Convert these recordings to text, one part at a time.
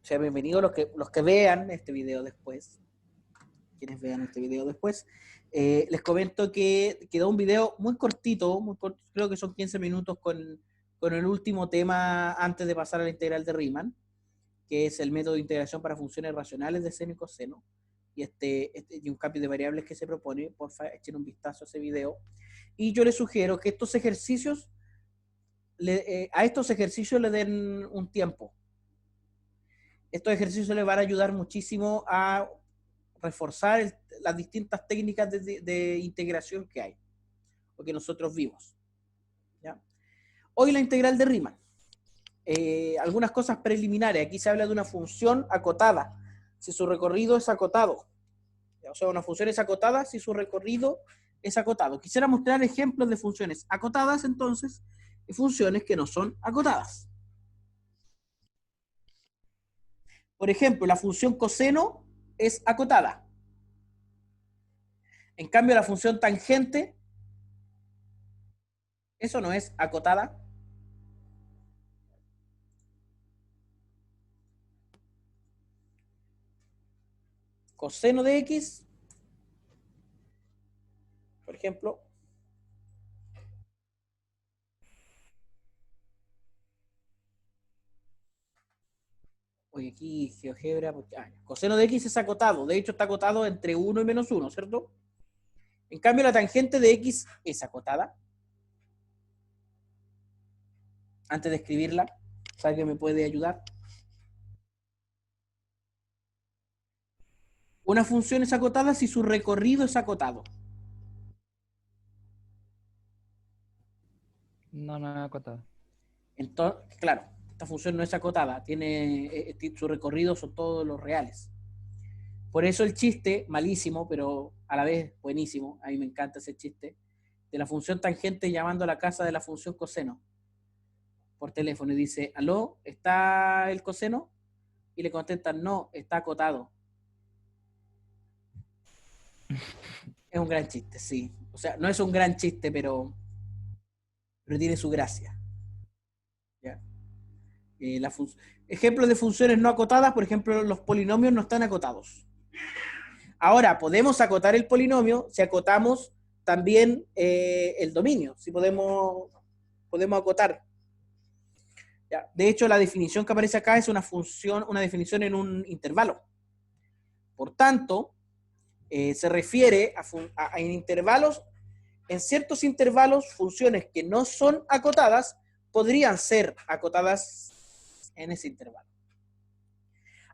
Sean bienvenidos los que vean este video después. Quienes vean este video después. Les comento que quedó un video muy cortito, creo que son 15 minutos con el último tema antes de pasar a la integral de Riemann, que es el método de integración para funciones racionales de seno y coseno, y un cambio de variables que se propone. Porfa, echen un vistazo a ese video. Y yo les sugiero que estos ejercicios, a estos ejercicios le den un tiempo. Estos ejercicios les van a ayudar muchísimo a reforzar las distintas técnicas de integración que hay, o que nosotros vimos. ¿Ya? Hoy la integral de Riemann. Algunas cosas preliminares. Aquí se habla de una función acotada, si su recorrido es acotado. O sea, una función es acotada si su recorrido es acotado. Quisiera mostrar ejemplos de funciones acotadas, entonces, y funciones que no son acotadas. Por ejemplo, la función coseno es acotada. En cambio, la función tangente, eso no es acotada. Coseno de x, por ejemplo, oye, aquí GeoGebra, coseno de x es acotado, de hecho está acotado entre 1 y menos 1, ¿cierto? En cambio, la tangente de x es acotada. Antes de escribirla, ¿alguien me puede ayudar? Una función es acotada si su recorrido es acotado. No, no es acotado. Entonces, claro, esta función no es acotada, su recorrido son todos los reales. Por eso el chiste, malísimo, pero a la vez buenísimo, a mí me encanta ese chiste, de la función tangente llamando a la casa de la función coseno por teléfono y dice, ¿aló? ¿Está el coseno? Y le contestan, no, está acotado. Es un gran chiste, sí. O sea, no es un gran chiste, pero tiene su gracia. ¿Ya? Ejemplos de funciones no acotadas, por ejemplo, los polinomios no están acotados. Ahora, podemos acotar el polinomio si acotamos también el dominio, si podemos acotar. ¿Ya? De hecho, la definición que aparece acá es una definición en un intervalo. Por tanto, se refiere en intervalos, en ciertos intervalos, funciones que no son acotadas podrían ser acotadas en ese intervalo.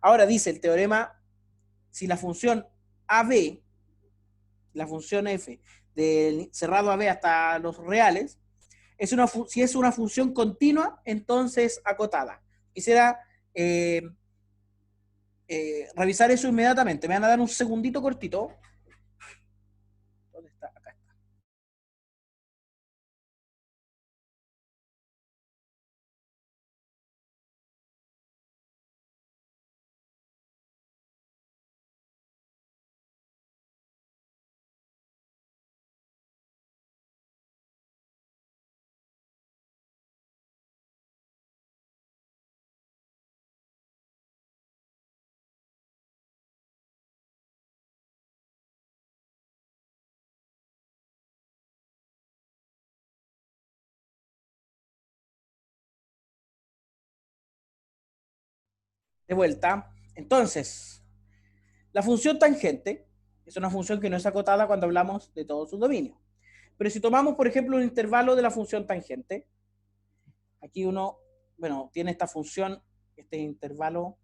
Ahora dice el teorema, si la función AB, la función f, del cerrado AB hasta los reales, si es una función continua, entonces acotada. Quisiera revisar eso inmediatamente. Me van a dar un segundito cortito. ¿Dónde está? Acá está. De vuelta. Entonces, la función tangente es una función que no es acotada cuando hablamos de todo su dominio. Pero si tomamos, por ejemplo, un intervalo de la función tangente, aquí uno, tiene esta función, este intervalo.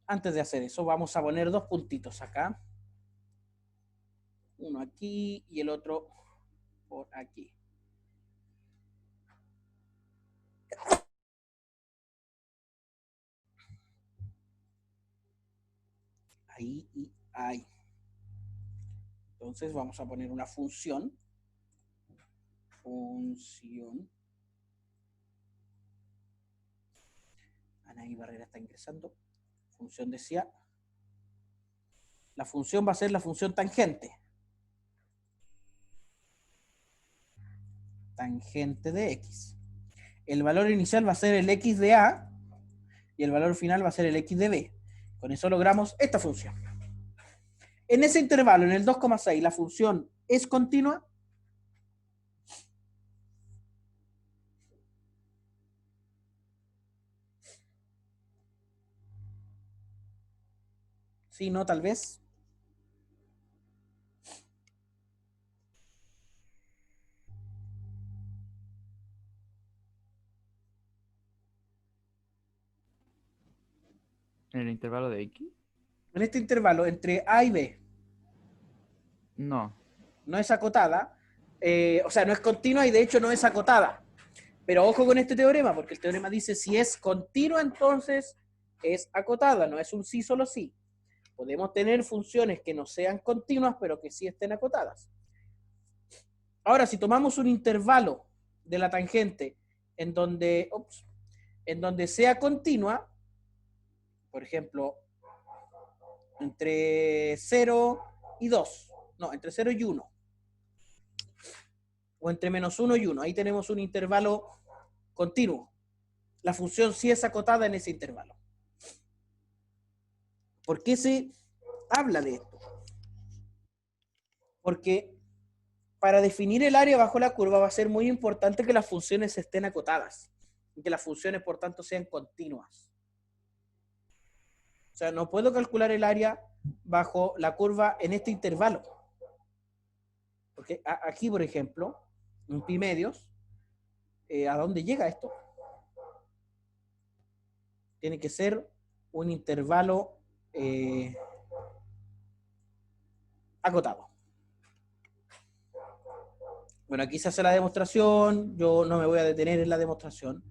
Antes de hacer eso, vamos a poner dos puntitos acá. Uno aquí y el otro por aquí. Ahí y ahí. Entonces vamos a poner una función. Anaí Barrera está ingresando. Función decía. La función va a ser la función tangente. Tangente de x. El valor inicial va a ser el x de a. y el valor final va a ser el x de b. Con eso logramos esta función. En ese intervalo, en el 2,6, ¿la función es continua? Sí, no, tal vez. ¿En el intervalo de X? En este intervalo, entre a y b, No. no es acotada, o sea, no es continua y de hecho no es acotada. Pero ojo con este teorema, porque el teorema dice si es continua, entonces es acotada, no es un sí, solo sí. Podemos tener funciones que no sean continuas, pero que sí estén acotadas. Ahora, si tomamos un intervalo de la tangente en donde sea continua, por ejemplo, entre 0 y 2, no, entre 0 y 1, o entre -1 y 1, ahí tenemos un intervalo continuo. La función sí es acotada en ese intervalo. ¿Por qué se habla de esto? Porque para definir el área bajo la curva va a ser muy importante que las funciones estén acotadas y que las funciones, por tanto, sean continuas. O sea, no puedo calcular el área bajo la curva en este intervalo. Porque aquí, por ejemplo, en pi medios, ¿a dónde llega esto? Tiene que ser un intervalo acotado. Bueno, aquí se hace la demostración, yo no me voy a detener en la demostración,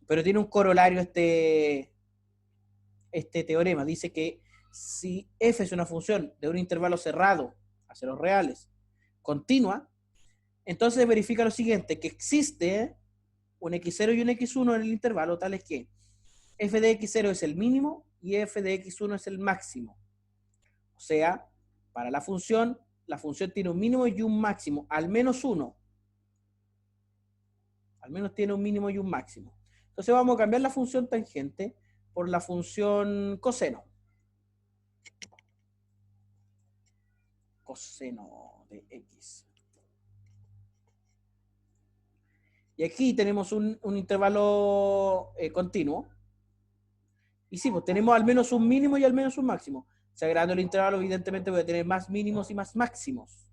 pero tiene un corolario este teorema. Dice que si f es una función de un intervalo cerrado a ceros reales, continua, entonces verifica lo siguiente, que existe un x0 y un x1 en el intervalo, tales que f de x0 es el mínimo y f de x1 es el máximo. O sea, para la función tiene un mínimo y un máximo, al menos uno. Al menos tiene un mínimo y un máximo. Entonces vamos a cambiar la función tangente por la función coseno. Coseno de x. Y aquí tenemos un intervalo continuo. Y sí, pues tenemos al menos un mínimo y al menos un máximo. Si agrando el intervalo, evidentemente voy a tener más mínimos y más máximos.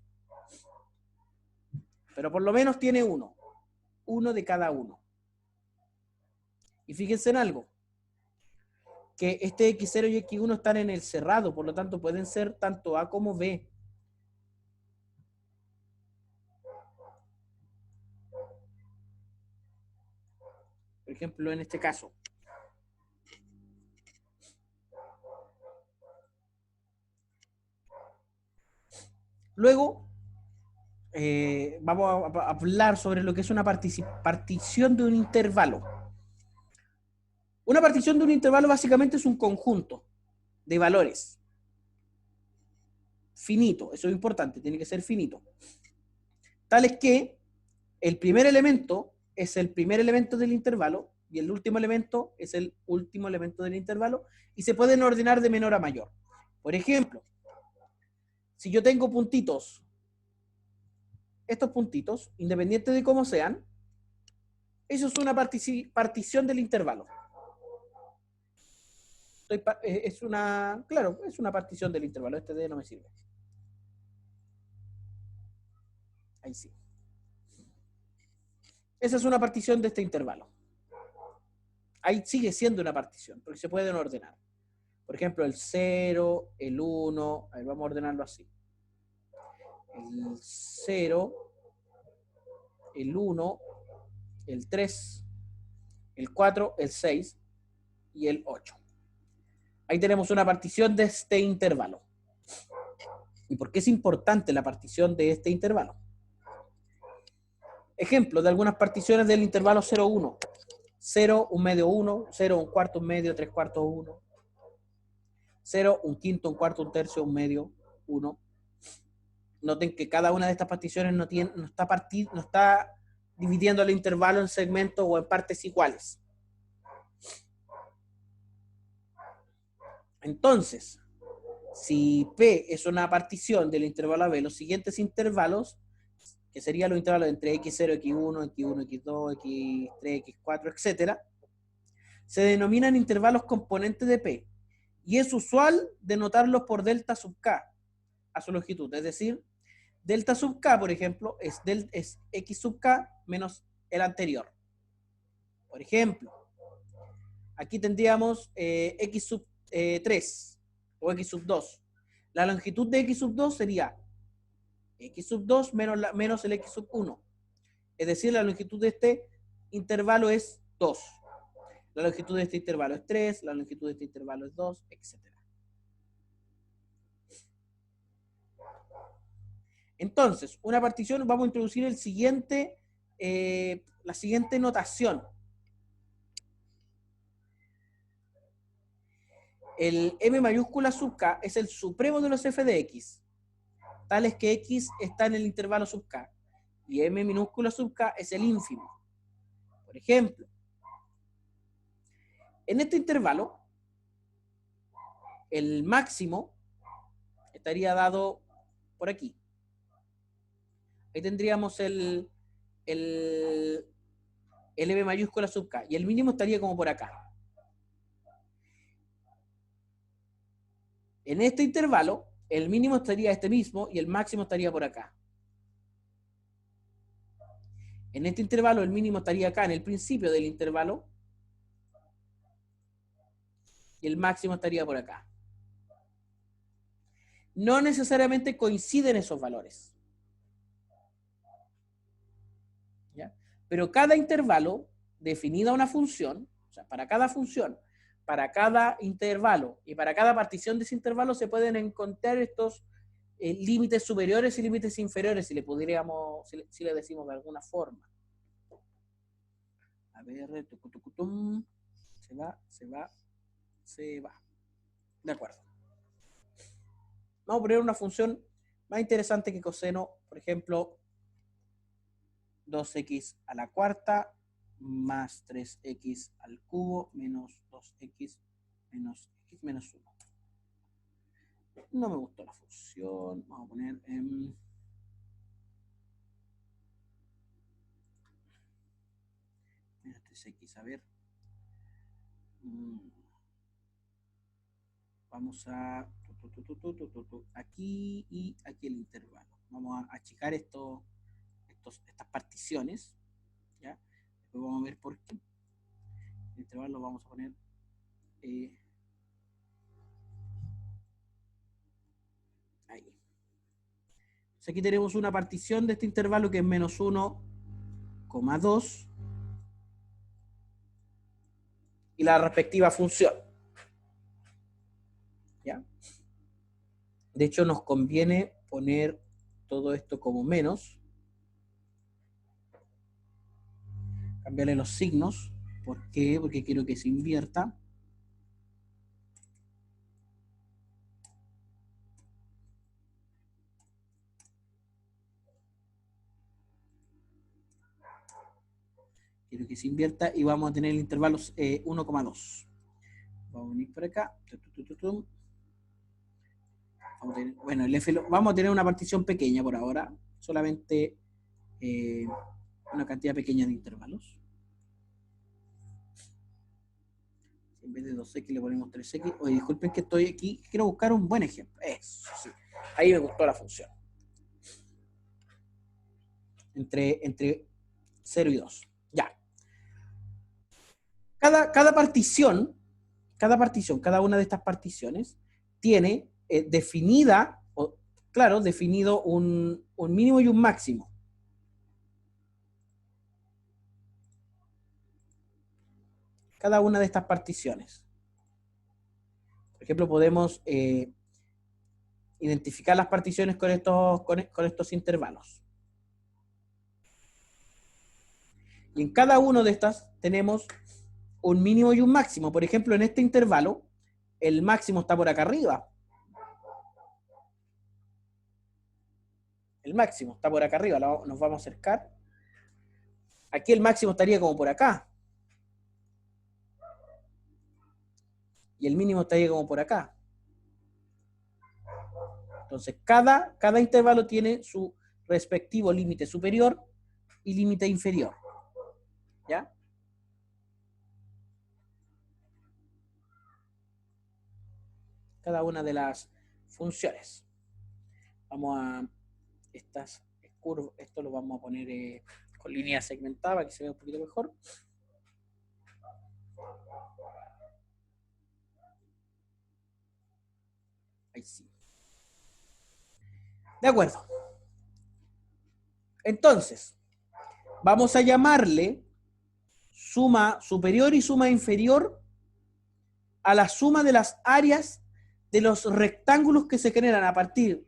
Pero por lo menos tiene uno. Uno de cada uno. Y fíjense en algo. Que este x0 y x1 están en el cerrado, por lo tanto pueden ser tanto A como B. Por ejemplo, en este caso. Luego, vamos a hablar sobre lo que es una partición de un intervalo. Una partición de un intervalo básicamente es un conjunto de valores. Finito, eso es importante, tiene que ser finito. Tal es que el primer elemento es el primer elemento del intervalo y el último elemento es el último elemento del intervalo y se pueden ordenar de menor a mayor. Por ejemplo, si yo tengo puntitos, estos puntitos, independiente de cómo sean, eso es una partición del intervalo. Es una, claro, es una partición del intervalo. Este D no me sirve. Ahí sí. Esa es una partición de este intervalo. Ahí sigue siendo una partición, porque se pueden ordenar. Por ejemplo, el 0, el 1, a ver, vamos a ordenarlo así. El 0, el 1, el 3, el 4, el 6 y el 8. Ahí tenemos una partición de este intervalo. ¿Y por qué es importante la partición de este intervalo? Ejemplo de algunas particiones del intervalo 0,1. 0, un medio 1, 0, un cuarto, un medio, 3 cuartos, 1. 0, un quinto, un cuarto, un tercio, un medio, 1. Noten que cada una de estas particiones no está dividiendo el intervalo en segmentos o en partes iguales. Entonces, si P es una partición del intervalo AB, los siguientes intervalos, que serían los intervalos entre X0, X1, X1, X2, X3, X4, etc., se denominan intervalos componentes de P. Y es usual denotarlos por delta sub K a su longitud. Es decir, delta sub K, por ejemplo, es X sub K menos el anterior. Por ejemplo, aquí tendríamos X sub 3 o X sub 2. La longitud de X sub 2 sería X sub 2 menos el X sub 1. Es decir, la longitud de este intervalo es 2. La longitud de este intervalo es 3, la longitud de este intervalo es 2, etc. Entonces, una partición, vamos a introducir la siguiente notación. El M mayúscula sub K es el supremo de los f de X, tales que X está en el intervalo sub K, y M minúscula sub K es el ínfimo. Por ejemplo, en este intervalo, el máximo estaría dado por aquí. Ahí tendríamos el M mayúscula sub K, y el mínimo estaría como por acá. En este intervalo, el mínimo estaría este mismo y el máximo estaría por acá. En este intervalo, el mínimo estaría acá en el principio del intervalo y el máximo estaría por acá. No necesariamente coinciden esos valores. ¿Ya? Pero cada intervalo, definida una función, o sea, para cada función, para cada intervalo y para cada partición de ese intervalo se pueden encontrar estos límites superiores y límites inferiores, si le podríamos, si le decimos de alguna forma. A ver, se va. De acuerdo. Vamos a poner una función más interesante que coseno, por ejemplo, 2x a la cuarta más 3x al cubo menos 2x menos x menos 1. No me gustó la función. Vamos a poner menos 3x, a ver. Vamos a aquí y aquí el intervalo. Vamos a achicar estas particiones. ¿Ya? Después vamos a ver por qué. El intervalo lo vamos a poner ahí. Entonces aquí tenemos una partición de este intervalo que es menos 1,2 y la respectiva función. ¿Ya? De hecho, nos conviene poner todo esto como menos. Cambiarle los signos. ¿Por qué? Porque quiero que se invierta. Quiero que se invierta y vamos a tener el intervalo 1,2. Vamos a venir por acá. Bueno, el F vamos a tener una partición pequeña por ahora. Solamente una cantidad pequeña de intervalos. En vez de 2x le ponemos 3x. Oye, disculpen que estoy aquí. Quiero buscar un buen ejemplo. Eso, sí. Ahí me gustó la función. Entre 0 y 2. Ya. Cada partición, cada una de estas particiones, tiene definido un mínimo y un máximo. Cada una de estas particiones. Por ejemplo, podemos identificar las particiones con estos intervalos. Y en cada una de estas tenemos un mínimo y un máximo. Por ejemplo, en este intervalo, el máximo está por acá arriba. El máximo está por acá arriba. Nos vamos a acercar. Aquí el máximo estaría como por acá. Y el mínimo estaría como por acá. Entonces, cada intervalo tiene su respectivo límite superior y límite inferior. ¿Ya? Cada una de las funciones. Vamos a estas curvas, esto lo vamos a poner con línea segmentada para que se vea un poquito mejor. Ahí sí. De acuerdo. Entonces, vamos a llamarle suma superior y suma inferior a la suma de las áreas de los rectángulos que se generan a partir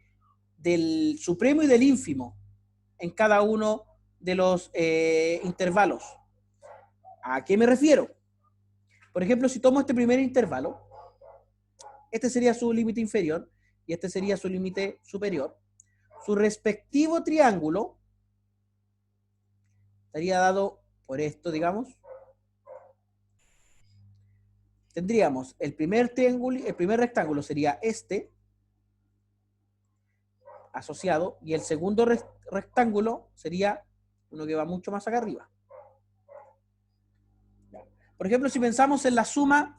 del supremo y del ínfimo en cada uno de los intervalos. ¿A qué me refiero? Por ejemplo, si tomo este primer intervalo, este sería su límite inferior y este sería su límite superior. Su respectivo triángulo estaría dado por esto, digamos. Tendríamos el primer triángulo, el primer rectángulo sería este, asociado, y el segundo rectángulo sería uno que va mucho más acá arriba. Por ejemplo, si pensamos en la suma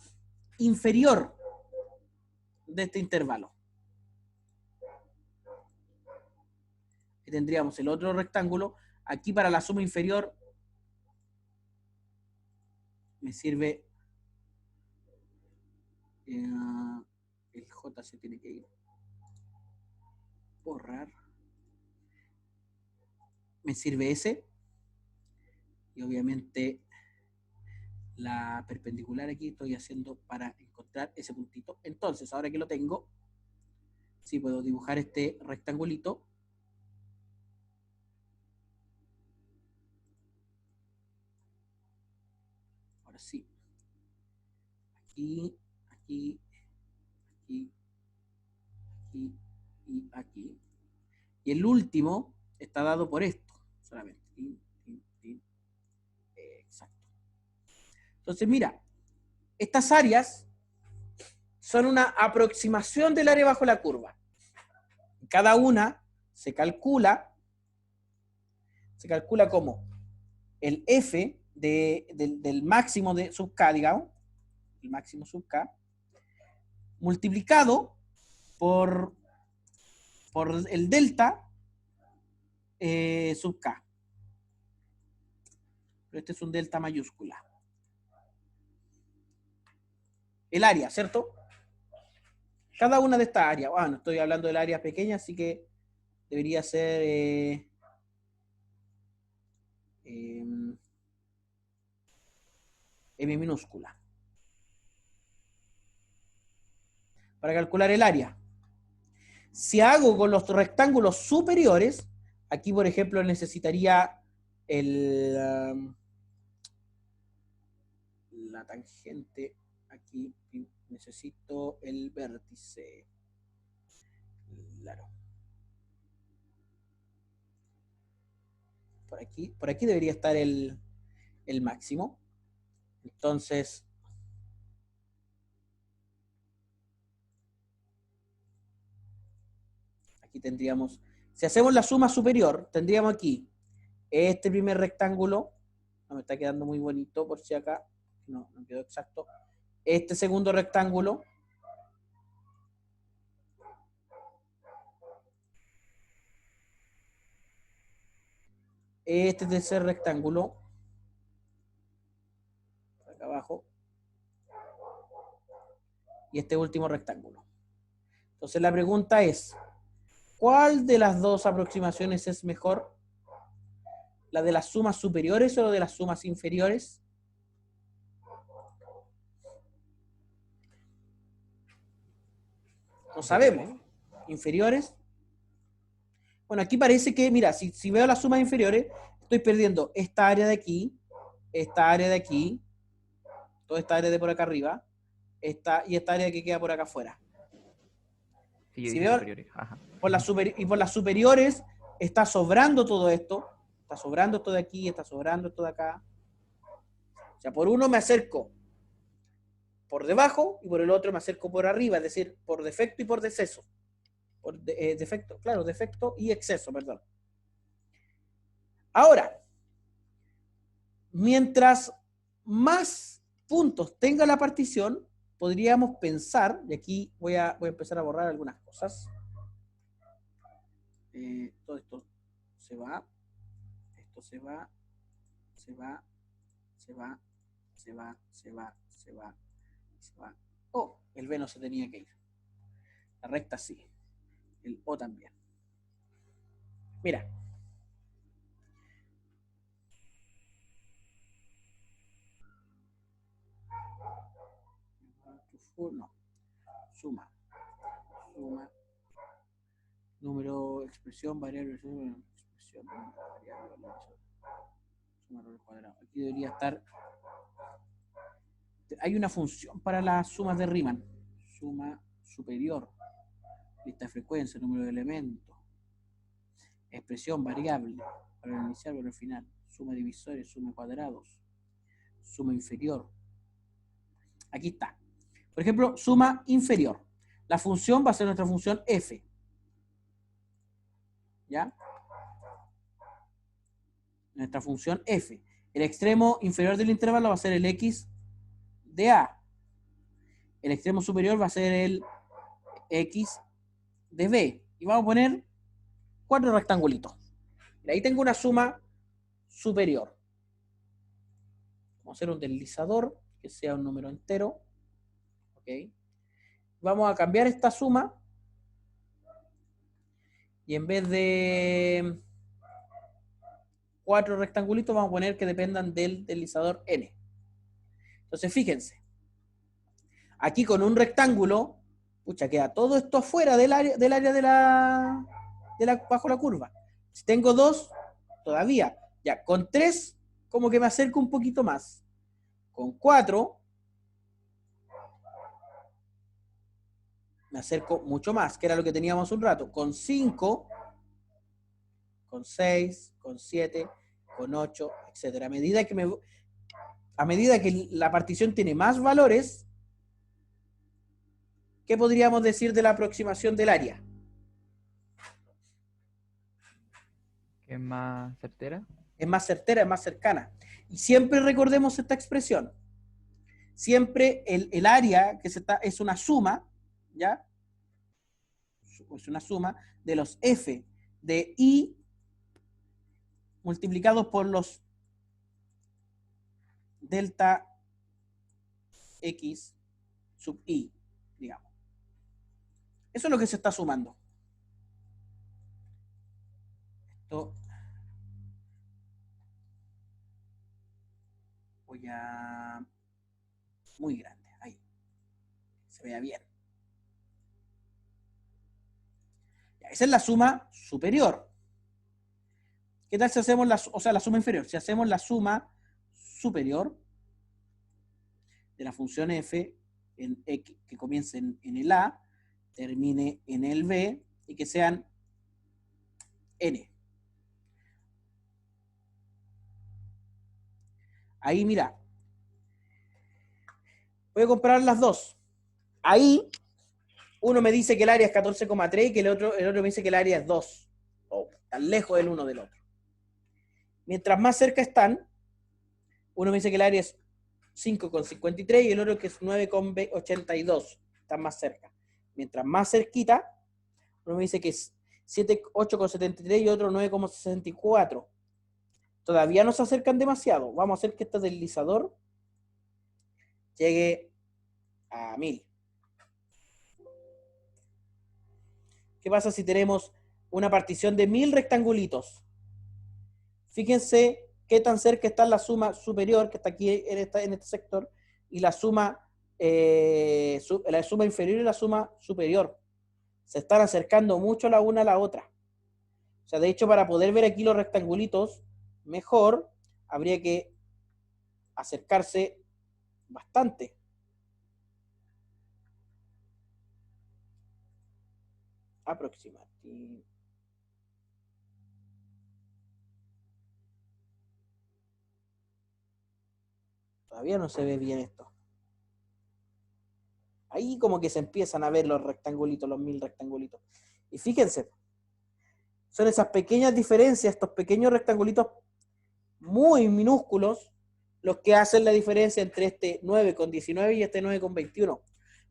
inferior de este intervalo, y tendríamos el otro rectángulo, aquí para la suma inferior me sirve el J se tiene que ir, borrar, me sirve ese, y obviamente la perpendicular aquí estoy haciendo para encontrar ese puntito. Entonces, ahora que lo tengo, sí puedo dibujar este rectangulito. Ahora sí. Aquí, aquí, aquí, aquí y aquí. Y el último está dado por esto, solamente. Exacto. Entonces, mira, estas áreas son una aproximación del área bajo la curva. Cada una se calcula como el f del máximo de sub k, digamos, el máximo sub k, multiplicado por el delta sub k. Pero este es un delta mayúscula. El área, ¿cierto? Cada una de estas áreas, bueno, estoy hablando del área pequeña, así que debería ser M minúscula. Para calcular el área. Si hago con los rectángulos superiores, aquí por ejemplo necesitaría la tangente, aquí necesito el vértice. Claro. Por aquí debería estar el máximo. Entonces, aquí tendríamos, si hacemos la suma superior, tendríamos aquí este primer rectángulo, no me está quedando muy bonito por si acá, no quedó exacto, este segundo rectángulo, este tercer rectángulo, acá abajo, y este último rectángulo. Entonces la pregunta es, ¿cuál de las dos aproximaciones es mejor? ¿La de las sumas superiores o la de las sumas inferiores? No sabemos. ¿Inferiores? Bueno, aquí parece que, mira, si veo las sumas inferiores, estoy perdiendo esta área de aquí, esta área de aquí, toda esta área de por acá arriba, y esta área que queda por acá afuera. Sí, yo Si dije veo superiores. Ajá. por las superiores está sobrando todo esto, está sobrando esto de aquí, está sobrando esto de acá. O sea, por uno me acerco por debajo y por el otro me acerco por arriba, es decir, por defecto y por deceso. por defecto, claro, defecto y exceso, perdón. Ahora, mientras más puntos tenga la partición, podríamos pensar, y aquí voy a empezar a borrar algunas cosas. Todo esto se va, esto se va, se va, se va, se va, se va, se va, se va. Oh, el B no se tenía que ir. La recta sí. El O también. Mira. No. Suma. Suma. Número, expresión, variable, expresión, variable, suma errores cuadrados. Aquí debería estar. Hay una función para las sumas de Riemann. Suma superior. Lista de frecuencia, número de elementos. Expresión variable. Para el inicial, para el final. Suma divisores, suma cuadrados. Suma inferior. Aquí está. Por ejemplo, suma inferior. La función va a ser nuestra función f. ¿Ya? Nuestra función f. El extremo inferior del intervalo va a ser el x de a. El extremo superior va a ser el x de b. Y vamos a poner 4 rectangulitos. Y ahí tengo una suma superior. Vamos a hacer un deslizador que sea un número entero. ¿Ok? Vamos a cambiar esta suma. Y en vez de 4 rectangulitos, vamos a poner que dependan del deslizador n. Entonces, fíjense. Aquí con un rectángulo, pucha, queda todo esto afuera del área bajo la curva. Si tengo 2, todavía. Ya, con 3, como que me acerco un poquito más. Con 4, me acerco mucho más, que era lo que teníamos un rato. Con 5, con 6, con 7, con 8, etc. A medida que la partición tiene más valores, ¿qué podríamos decir de la aproximación del área? ¿Qué es más certera? Es más certera, es más cercana. Y siempre recordemos esta expresión. Siempre el área que es una suma, ¿ya? Es una suma de los f de i multiplicados por los delta x sub i, digamos. Eso es lo que se está sumando. Esto voy a muy grande, ahí, se vea bien. Ya, esa es la suma superior. ¿Qué tal si hacemos la suma inferior? Si hacemos la suma superior de la función f en x, que comience en el a, termine en el b y que sean n. Ahí, mira, voy a comparar las dos. Ahí, uno me dice que el área es 14,3 y que el otro me dice que el área es 2. Oh, tan lejos el uno del otro. Mientras más cerca están, uno me dice que el área es 5,53 y el otro que es 9,82. Están más cerca. Mientras más cerquita, uno me dice que es 8,73 y otro 9,64. Todavía no se acercan demasiado. Vamos a hacer que este deslizador llegue a 1000. ¿Qué pasa si tenemos una partición de 1000 rectangulitos? Fíjense qué tan cerca está la suma superior, que está aquí en este sector, y la suma inferior y la suma superior. Se están acercando mucho la una a la otra. O sea, de hecho, para poder ver aquí los rectangulitos mejor, habría que acercarse bastante. Aproximar. Todavía no se ve bien esto. Ahí como que se empiezan a ver los rectangulitos, los 1000 rectangulitos. Y fíjense, son esas pequeñas diferencias, estos pequeños rectangulitos muy minúsculos, los que hacen la diferencia entre este 9,19 y este 9,21.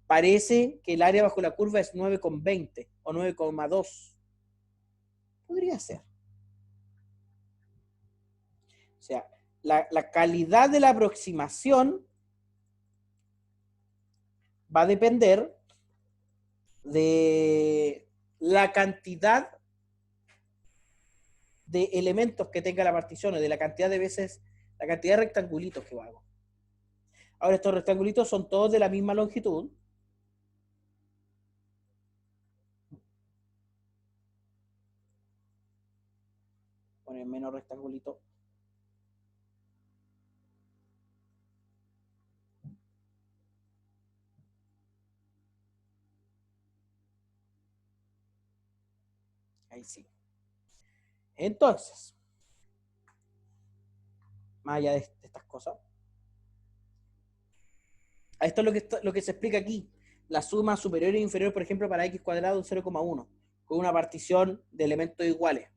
Parece que el área bajo la curva es 9,20 o 9,2. Podría ser. O sea, la calidad de la aproximación va a depender de la cantidad de elementos que tenga la partición, o de la cantidad de veces, la cantidad de rectangulitos que hago. Ahora, estos rectangulitos son todos de la misma longitud. Poner menos rectangulito. Ahí sí. Entonces, más allá de estas cosas, esto es lo que se explica aquí. La suma superior e inferior, por ejemplo, para x cuadrado 0,1, con una partición de elementos iguales.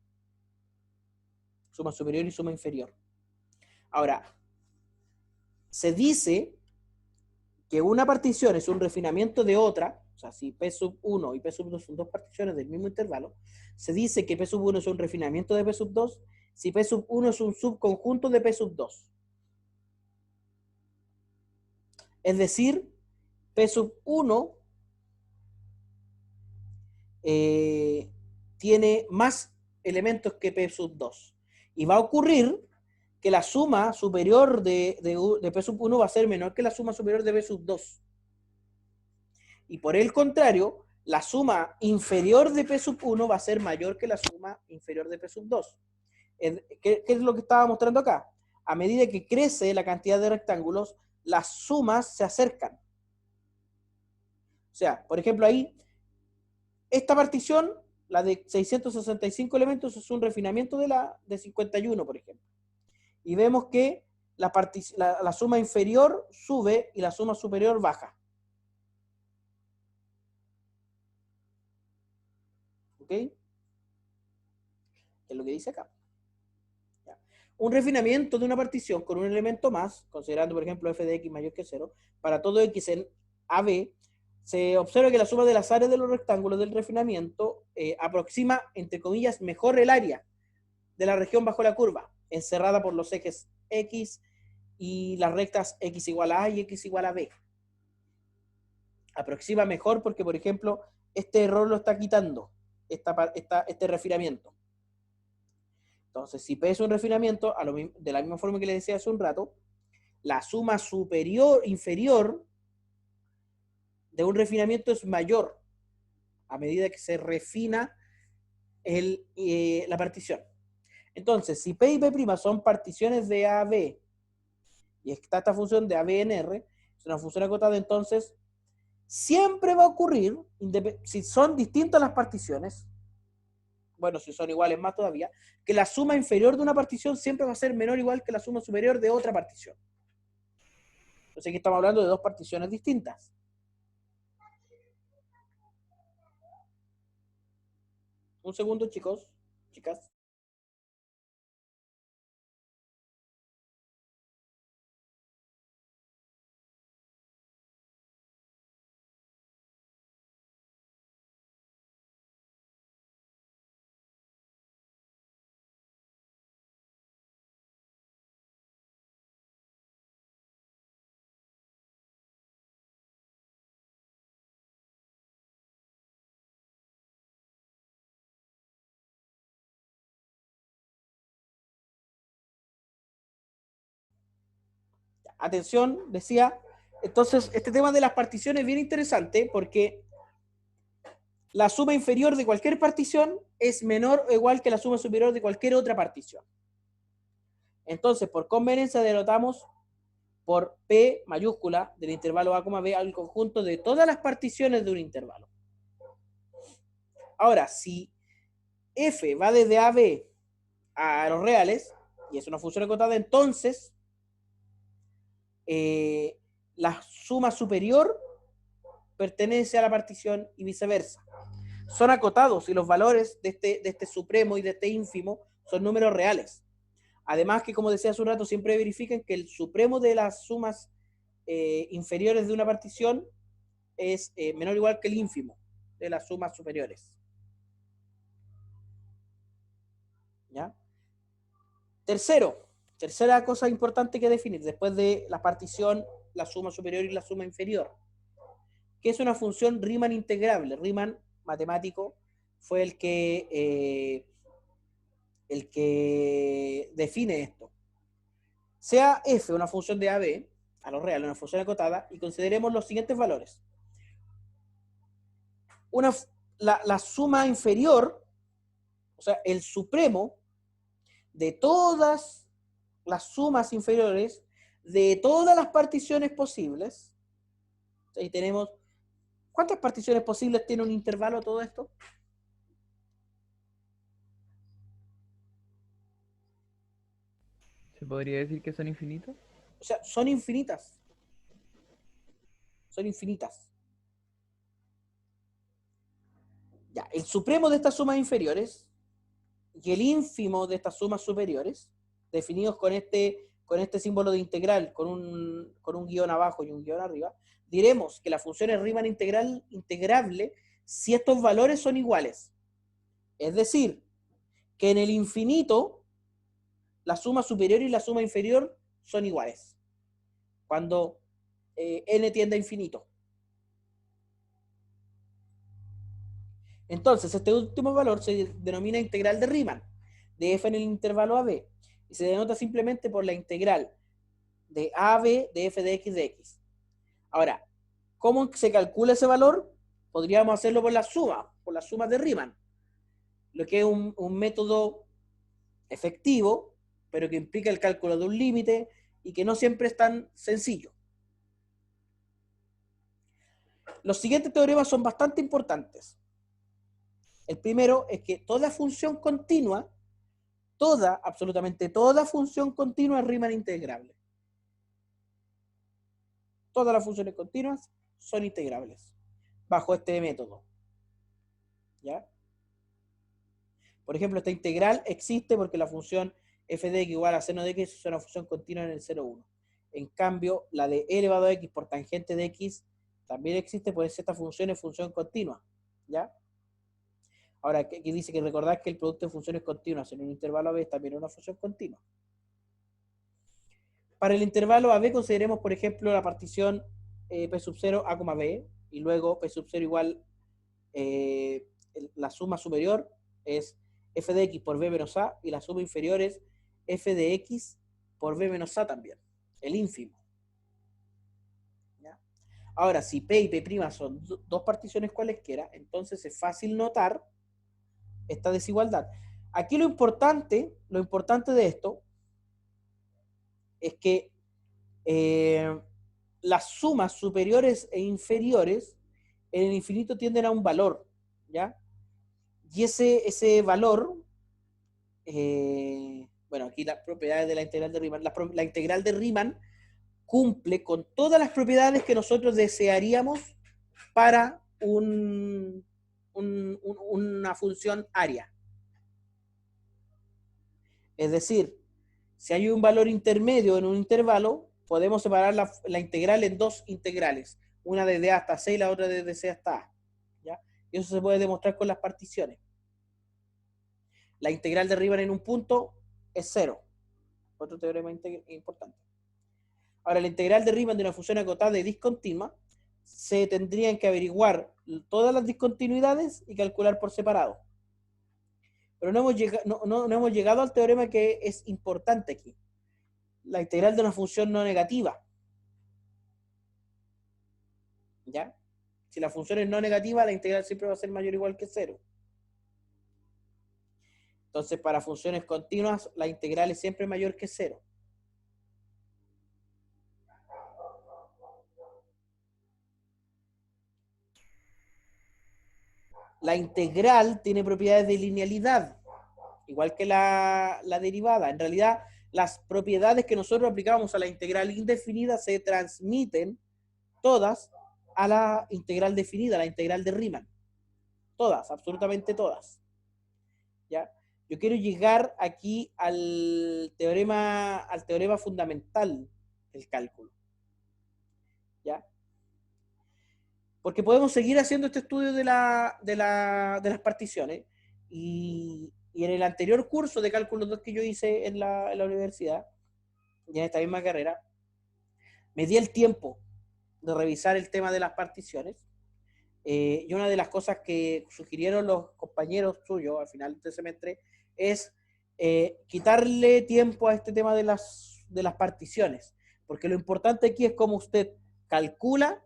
Suma superior y suma inferior. Ahora, se dice que una partición es un refinamiento de otra, o sea, si P sub 1 y P sub 2 son dos particiones del mismo intervalo, se dice que P sub 1 es un refinamiento de P sub 2 si P sub 1 es un subconjunto de P sub 2. Es decir, P sub 1 tiene más elementos que P sub 2. Y va a ocurrir que la suma superior de P sub 1 va a ser menor que la suma superior de P sub 2. Y por el contrario, la suma inferior de P sub 1 va a ser mayor que la suma inferior de P sub 2. ¿Qué es lo que estaba mostrando acá? A medida que crece la cantidad de rectángulos, las sumas se acercan. O sea, por ejemplo, ahí, esta partición, la de 665 elementos, es un refinamiento de 51, por ejemplo. Y vemos que la suma inferior sube y la suma superior baja. ¿Ok? ¿Qué es lo que dice acá? Ya. Un refinamiento de una partición con un elemento más, considerando, por ejemplo, f de x mayor que 0, para todo x en AB, se observa que la suma de las áreas de los rectángulos del refinamiento aproxima, entre comillas, mejor el área de la región bajo la curva, encerrada por los ejes x y las rectas x igual a y x igual a b. Aproxima mejor porque, por ejemplo, este error lo está quitando, este refinamiento. Entonces, si P es un refinamiento, de la misma forma que le decía hace un rato, la suma inferior de un refinamiento es mayor a medida que se refina la partición. Entonces, si P y P' son particiones de AB y está esta función de AB en R, es una función acotada, entonces siempre va a ocurrir, si son distintas las particiones, bueno, si son iguales más todavía, que la suma inferior de una partición siempre va a ser menor o igual que la suma superior de otra partición. Entonces aquí estamos hablando de dos particiones distintas. Un segundo, chicos, chicas. Atención, decía. Entonces, este tema de las particiones es bien interesante porque la suma inferior de cualquier partición es menor o igual que la suma superior de cualquier otra partición. Entonces, por conveniencia, denotamos por P mayúscula del intervalo A, B al conjunto de todas las particiones de un intervalo. Ahora, si F va desde AB a los reales, y es una función acotada, entonces la suma superior pertenece a la partición y viceversa. son acotados y los valores de este supremo y de este ínfimo son números reales. Además que, como decía hace un rato, siempre verifiquen que el supremo de las sumas inferiores de una partición es menor o igual que el ínfimo de las sumas superiores. ¿Ya? Tercera cosa importante que definir, después de la partición, la suma superior y la suma inferior, que es una función Riemann integrable. Riemann, matemático, fue el que define esto. Sea f una función de AB, a lo real, una función acotada, y consideremos los siguientes valores. La suma inferior, o sea, el supremo de todas las sumas inferiores de todas las particiones posibles. Ahí tenemos, ¿cuántas particiones posibles tiene un intervalo todo esto? ¿Se podría decir que son infinitos? O sea, son infinitas. Son infinitas. Ya, el supremo de estas sumas inferiores y el ínfimo de estas sumas superiores, definidos con este símbolo de integral, con un guión abajo y un guión arriba, diremos que la función es Riemann integrable si estos valores son iguales. Es decir, que en el infinito la suma superior y la suma inferior son iguales. Cuando n tiende a infinito. Entonces, este último valor se denomina integral de Riemann, de f en el intervalo AB, y se denota simplemente por la integral de AB de f de x. Ahora, ¿cómo se calcula ese valor? Podríamos hacerlo por las sumas de Riemann, lo que es un método efectivo, pero que implica el cálculo de un límite y que no siempre es tan sencillo. Los siguientes teoremas son bastante importantes. El primero es que toda función continua, absolutamente toda función continua es Riemann integrable. Todas las funciones continuas son integrables bajo este método. ¿Ya? Por ejemplo, esta integral existe porque la función f de x igual a seno de x es una función continua en el 0,1. En cambio, la de e elevado a x por tangente de x también existe, pues esta función es función continua. ¿Ya? Ahora, aquí dice que recordar que el producto de funciones continuas en un intervalo AB también es una función continua. Para el intervalo AB consideremos, por ejemplo, la partición P sub 0 A, B, y luego P sub 0 igual, la suma superior es f de x por b menos a, y la suma inferior es f de x por b menos a también, el ínfimo. ¿Ya? Ahora, si P y P' son dos particiones cualesquiera, entonces es fácil notar esta desigualdad. Aquí lo importante de esto es que las sumas superiores e inferiores en el infinito tienden a un valor, ¿ya? Y ese valor, bueno, aquí las propiedades de la integral de Riemann, la integral de Riemann cumple con todas las propiedades que nosotros desearíamos para una función área. Es decir, si hay un valor intermedio en un intervalo, podemos separar la integral en dos integrales. Una desde A hasta C y la otra desde C hasta A. ¿Ya? Y eso se puede demostrar con las particiones. La integral de Riemann en un punto es 0. Otro teorema importante. Ahora, la integral de Riemann de una función acotada y discontinua, se tendrían que averiguar todas las discontinuidades y calcular por separado. Pero no hemos llegado al teorema que es importante aquí. La integral de una función no negativa. ¿Ya? Si la función es no negativa, la integral siempre va a ser mayor o igual que 0. Entonces, para funciones continuas, la integral es siempre mayor que 0. La integral tiene propiedades de linealidad, igual que la derivada. En realidad, las propiedades que nosotros aplicamos a la integral indefinida se transmiten todas a la integral definida, la integral de Riemann. todas, absolutamente todas. ¿Ya? Yo quiero llegar aquí al teorema fundamental del cálculo. ¿Ya? Porque podemos seguir haciendo este estudio de las particiones. Y en el anterior curso de cálculo 2 que yo hice en la universidad, ya en esta misma carrera, me di el tiempo de revisar el tema de las particiones. Y una de las cosas que sugirieron los compañeros suyos al final del semestre es quitarle tiempo a este tema de las particiones, porque lo importante aquí es cómo usted calcula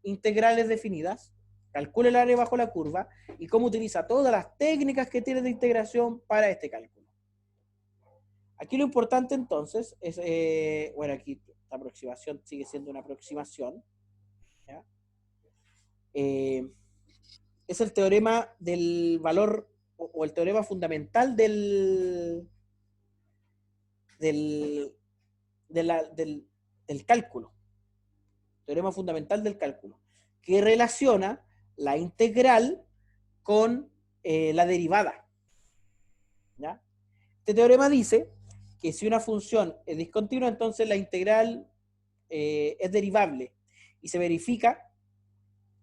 integrales definidas, calcula el área bajo la curva y cómo utiliza todas las técnicas que tiene de integración para este cálculo. Aquí lo importante entonces es, bueno, aquí esta aproximación sigue siendo una aproximación, ¿ya? Es el teorema del valor o el teorema fundamental del cálculo. Teorema fundamental del cálculo, que relaciona la integral con la derivada. ¿Ya? Este teorema dice que si una función es discontinua, entonces la integral es derivable y se verifica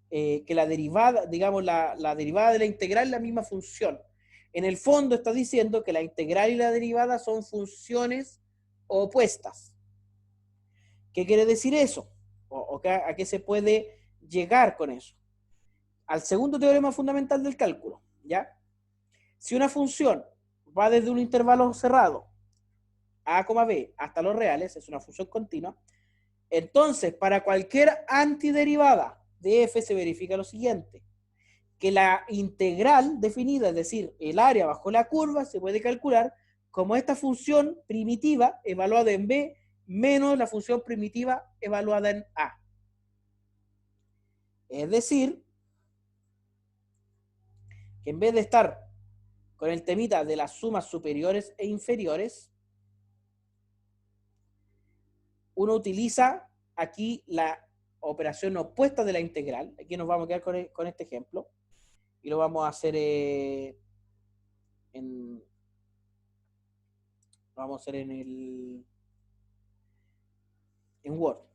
que la derivada, digamos, la derivada de la integral es la misma función. En el fondo está diciendo que la integral y la derivada son funciones opuestas. ¿Qué quiere decir eso? ¿A qué se puede llegar con eso? Al segundo teorema fundamental del cálculo, ¿ya? Si una función va desde un intervalo cerrado, a, b, hasta los reales, es una función continua, entonces para cualquier antiderivada de f se verifica lo siguiente, que la integral definida, es decir, el área bajo la curva, se puede calcular como esta función primitiva evaluada en b menos la función primitiva evaluada en a. Es decir, que en vez de estar con el temita de las sumas superiores e inferiores, uno utiliza aquí la operación opuesta de la integral. Aquí nos vamos a quedar con este ejemplo y lo vamos a hacer en Word.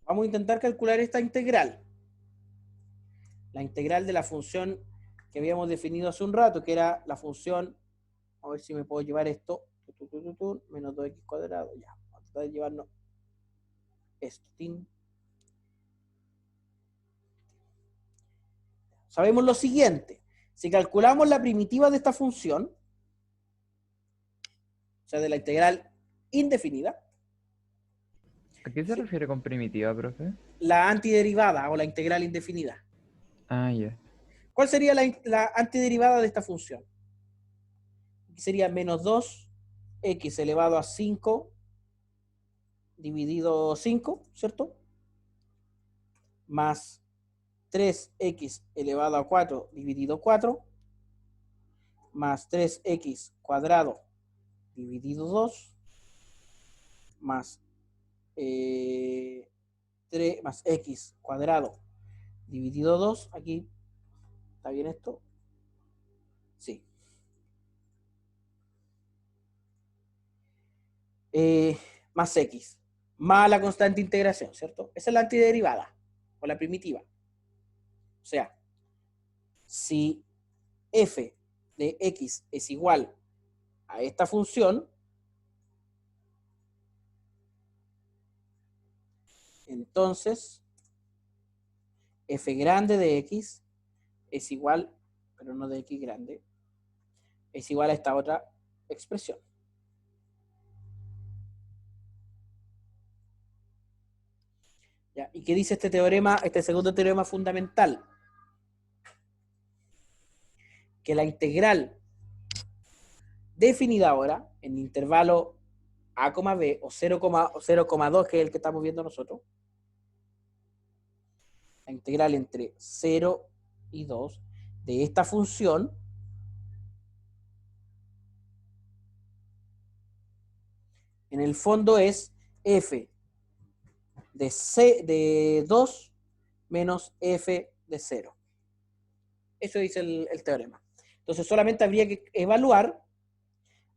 Vamos a intentar calcular esta integral. La integral de la función que habíamos definido hace un rato, que era la función, a ver si me puedo llevar esto, menos 2x cuadrado, ya, vamos a tratar de llevarnos esto. Sabemos lo siguiente, si calculamos la primitiva de esta función, o sea, de la integral indefinida. ¿A qué se refiere con primitiva, profe? La antiderivada o la integral indefinida. Ah, ya. ¿Cuál sería la antiderivada de esta función? Aquí sería menos 2x elevado a 5 dividido 5, ¿cierto? Más 3x elevado a 4 dividido 4, más 3x cuadrado dividido 2, más, 3, más x cuadrado dividido 2, aquí, ¿está bien esto? Sí. Más x, más la constante integración, ¿cierto? Esa es la antiderivada, o la primitiva. O sea, si f de x es igual a esta función, entonces f grande de x es igual, pero no de x grande, es igual a esta otra expresión. ¿Ya? ¿Y qué dice este teorema, este segundo teorema fundamental? Que la integral definida ahora en intervalo a, b o 0,2, que es el que estamos viendo nosotros. La integral entre 0 y 2 de esta función en el fondo es f de 2 menos f de 0. Eso dice el teorema. Entonces solamente habría que evaluar.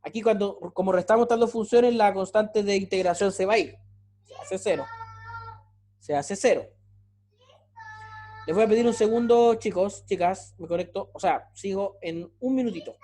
Aquí como restamos estas dos funciones, la constante de integración se va a ir. Se hace 0. Se hace 0. Les voy a pedir un segundo, chicos, chicas, me conecto. O sea, sigo en un minutito.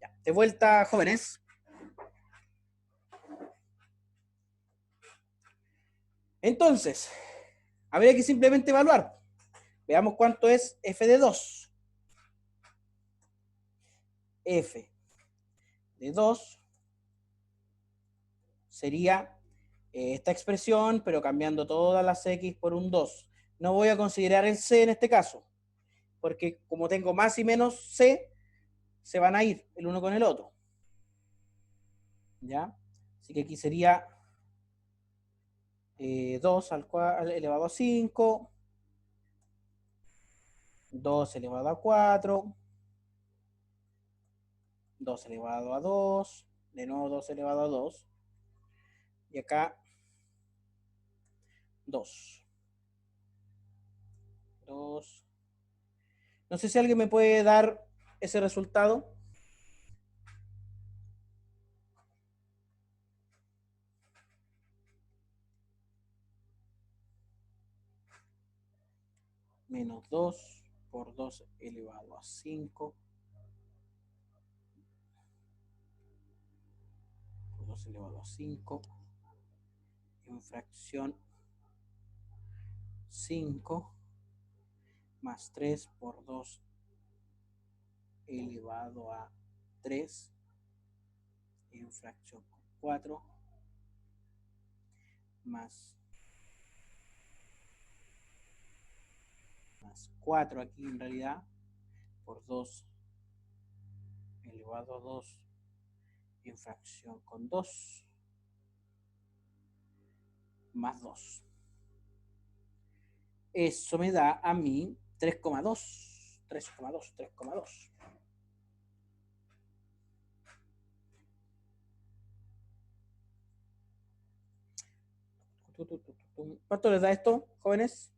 Ya, de vuelta, jóvenes. Entonces, habría que simplemente evaluar. Veamos cuánto es f de 2. F de 2 sería esta expresión, pero cambiando todas las x por un 2. No voy a considerar el c en este caso, porque como tengo más y menos c, se van a ir el uno con el otro. ¿Ya? Así que aquí sería 2 elevado a 5, 2 elevado a 4, 2 elevado a 2, de nuevo 2 elevado a 2, y acá 2. 2. No sé si alguien me puede dar ese resultado. Menos 2 por 2 elevado a 5 por 2 elevado a 5 en fracción 5 más 3 por 2 elevado a 3 en fracción 4 más 4 aquí en realidad por 2 elevado a 2 en fracción con 2 más 2. Eso me da a mí 3,2. 3,2, 3,2. ¿Cuánto les da esto, jóvenes?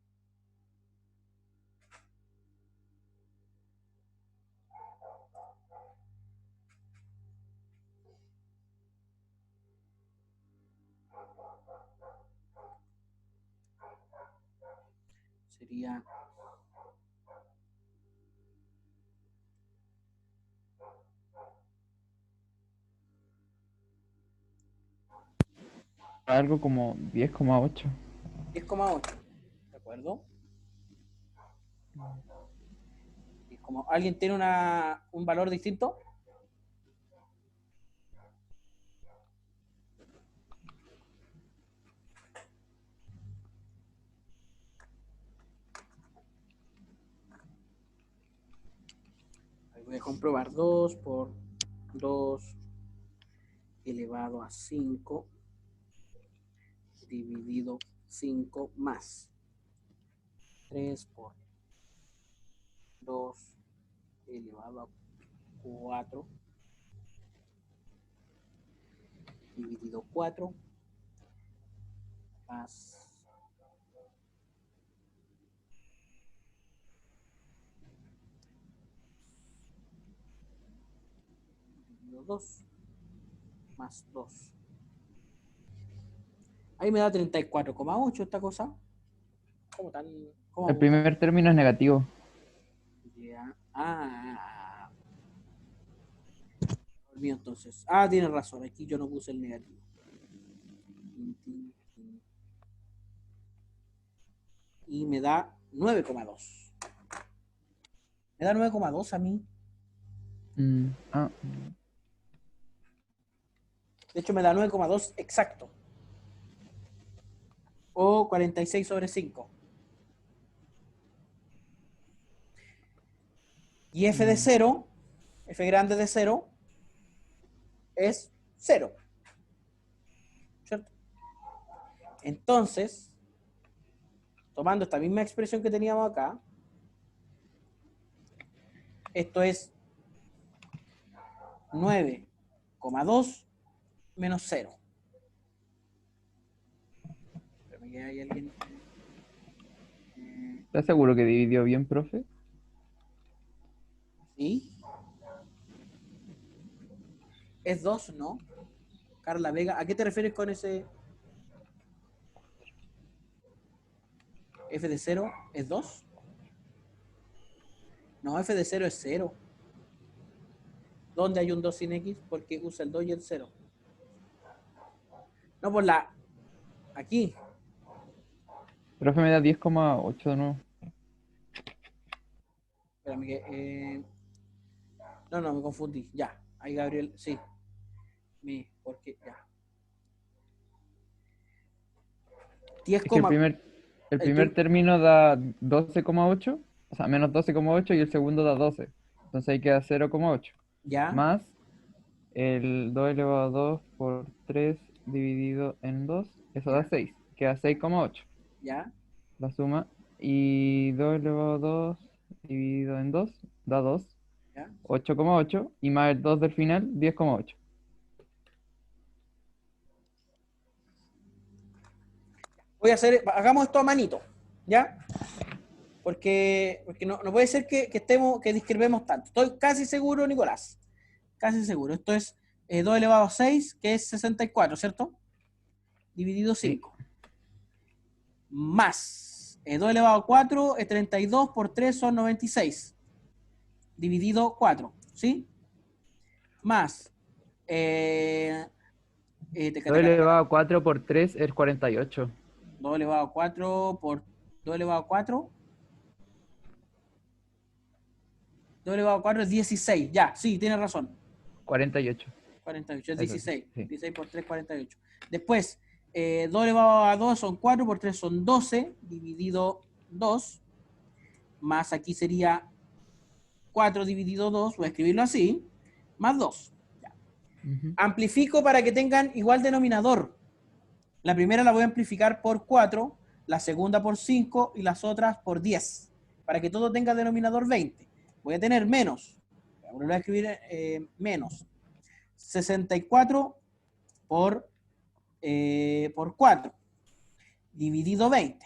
Sería Algo como 10,8. 10,8. ¿De acuerdo? acuerdo? Y como alguien tiene un valor distinto. Ahí voy a comprobar 2 por 2 elevado a 5 dividido 5 más 3 por 2 elevado a 4 dividido 4 más 2 más 2. Ahí me da 34,8 esta cosa. ¿Cómo tan? ¿Cómo El abusa? primer término es negativo. Ya. El mío entonces. Tienes razón. Aquí yo no puse el negativo. Y me da 9,2. Me da 9,2 a mí. Ah, De hecho, me da 9,2 exacto. O 46 sobre 5. Y f de 0, f grande de 0, es 0. ¿Cierto? Entonces, tomando esta misma expresión que teníamos acá, esto es 9,2 menos 0. Espérame que hay alguien. ¿Estás seguro que dividió bien, profe? ¿Sí? Es 2, ¿no? Carla Vega, ¿a qué te refieres con ese f de 0? ¿Es 2? No, f de 0 es 0. ¿Dónde hay un 2 sin x? Porque usa el 2 y el 0. No, por la... Aquí. Profe me da 10,8 de nuevo. Espérame que... No, me confundí. Ya. Ahí Gabriel, sí. Porque ya. 10, Es que el primer término da 12,8, o sea, menos 12,8 y el segundo da 12. Entonces ahí queda 0,8. ya, Más el 2 elevado a 2 por 3 dividido en 2, eso da ya, 6. Queda 6,8 ya, la suma. Y 2 elevado a 2 dividido en 2 da 2, ya. 8,8. Y más el 2 del final, 10,8. Voy a hacer, hagamos esto a manito, ¿ya? Porque no puede ser que discrepemos tanto. Estoy casi seguro, Nicolás. Casi seguro. Esto es 2 elevado a 6, que es 64, ¿cierto? Dividido Sí. 5. Más 2 elevado a 4 es 32 por 3 son 96. Dividido 4, ¿sí? Más 2 elevado a 4 por 3 es 48. 2 elevado a 4 por 2 elevado a 4. 2 elevado a 4 es 16. Ya, sí, tienes razón. 48. 48 es Eso sí. 16. Sí. 16 por 3, 48. Después, 2 elevado a 2 son 4, por 3 son 12, dividido 2. Más aquí sería 4 dividido 2, voy a escribirlo así, más 2. Ya. Amplifico para que tengan igual denominador. La primera la voy a amplificar por 4, la segunda por 5 y las otras por 10. Para que todo tenga denominador 20. Voy a tener menos. Voy a escribir menos. 64 por 4 dividido 20,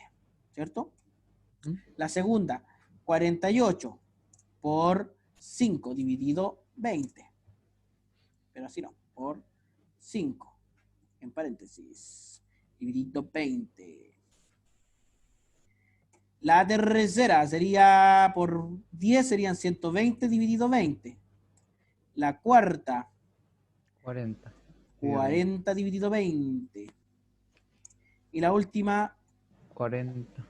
¿cierto? La segunda, 48 por 5 dividido 20. Pero así no, por 5 en paréntesis, dividido 20. La tercera sería por 10, serían 120 dividido 20. La cuarta, 40. 40 dividido 20. Y la última, 40.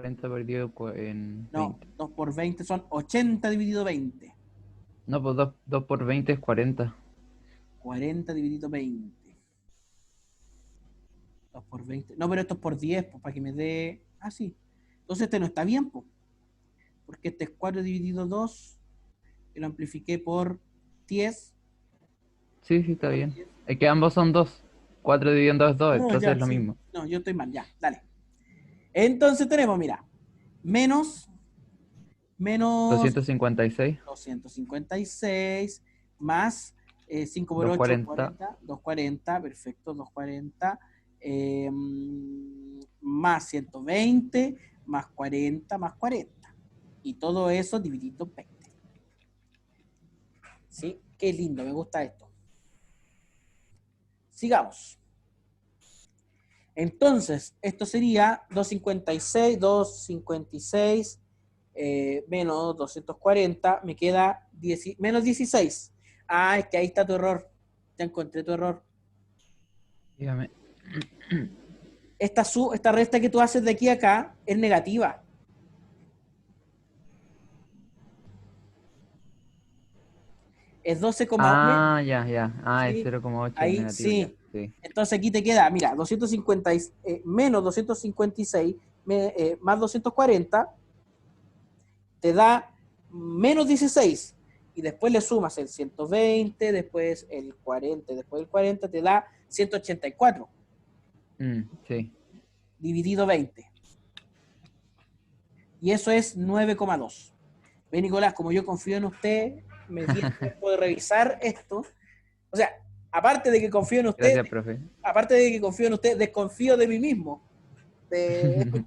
240 dividido en No, 20. 2 por 20 son 80 dividido 20. No, pues 2 por 20 es 40. 40 dividido 20. 2 por 20. No, pero esto es por 10, pues para que me dé... Ah, sí. Entonces este no está bien, pues. Porque este es 4 dividido 2. Y lo amplifiqué por 10. Sí, sí, está Por bien. 10. Es que ambos son 2. 4 dividido en 2 es 2, No, entonces ya, es lo sí. mismo. No, yo estoy mal, ya, dale. Entonces tenemos, mira, menos, menos 256, 256 más 5 por 8, 240. 40, 240, perfecto, 240, más 120, más 40, más 40. Y todo eso dividido en 20. ¿Sí? Qué lindo, me gusta esto. Sigamos. Entonces, esto sería 256 menos 240, me queda menos 16. Ah, es que ahí está tu error. Ya encontré tu error. Dígame. Esta resta que tú haces de aquí a acá es negativa. Es 12,1. Ah, ya, ya. Ah, es ¿Sí? 0,8 el Ahí negativo, ya. sí. Sí. Entonces aquí te queda, mira, 250, menos 256 más 240 te da menos 16. Y después le sumas el 120, después el 40, después el 40 te da 184 Sí. dividido 20. Y eso es 9,2. Ve, Nicolás, como yo confío en usted, me di el tiempo de revisar esto. O sea, aparte de que confío en usted, Gracias, profe. desconfío de mí mismo. De,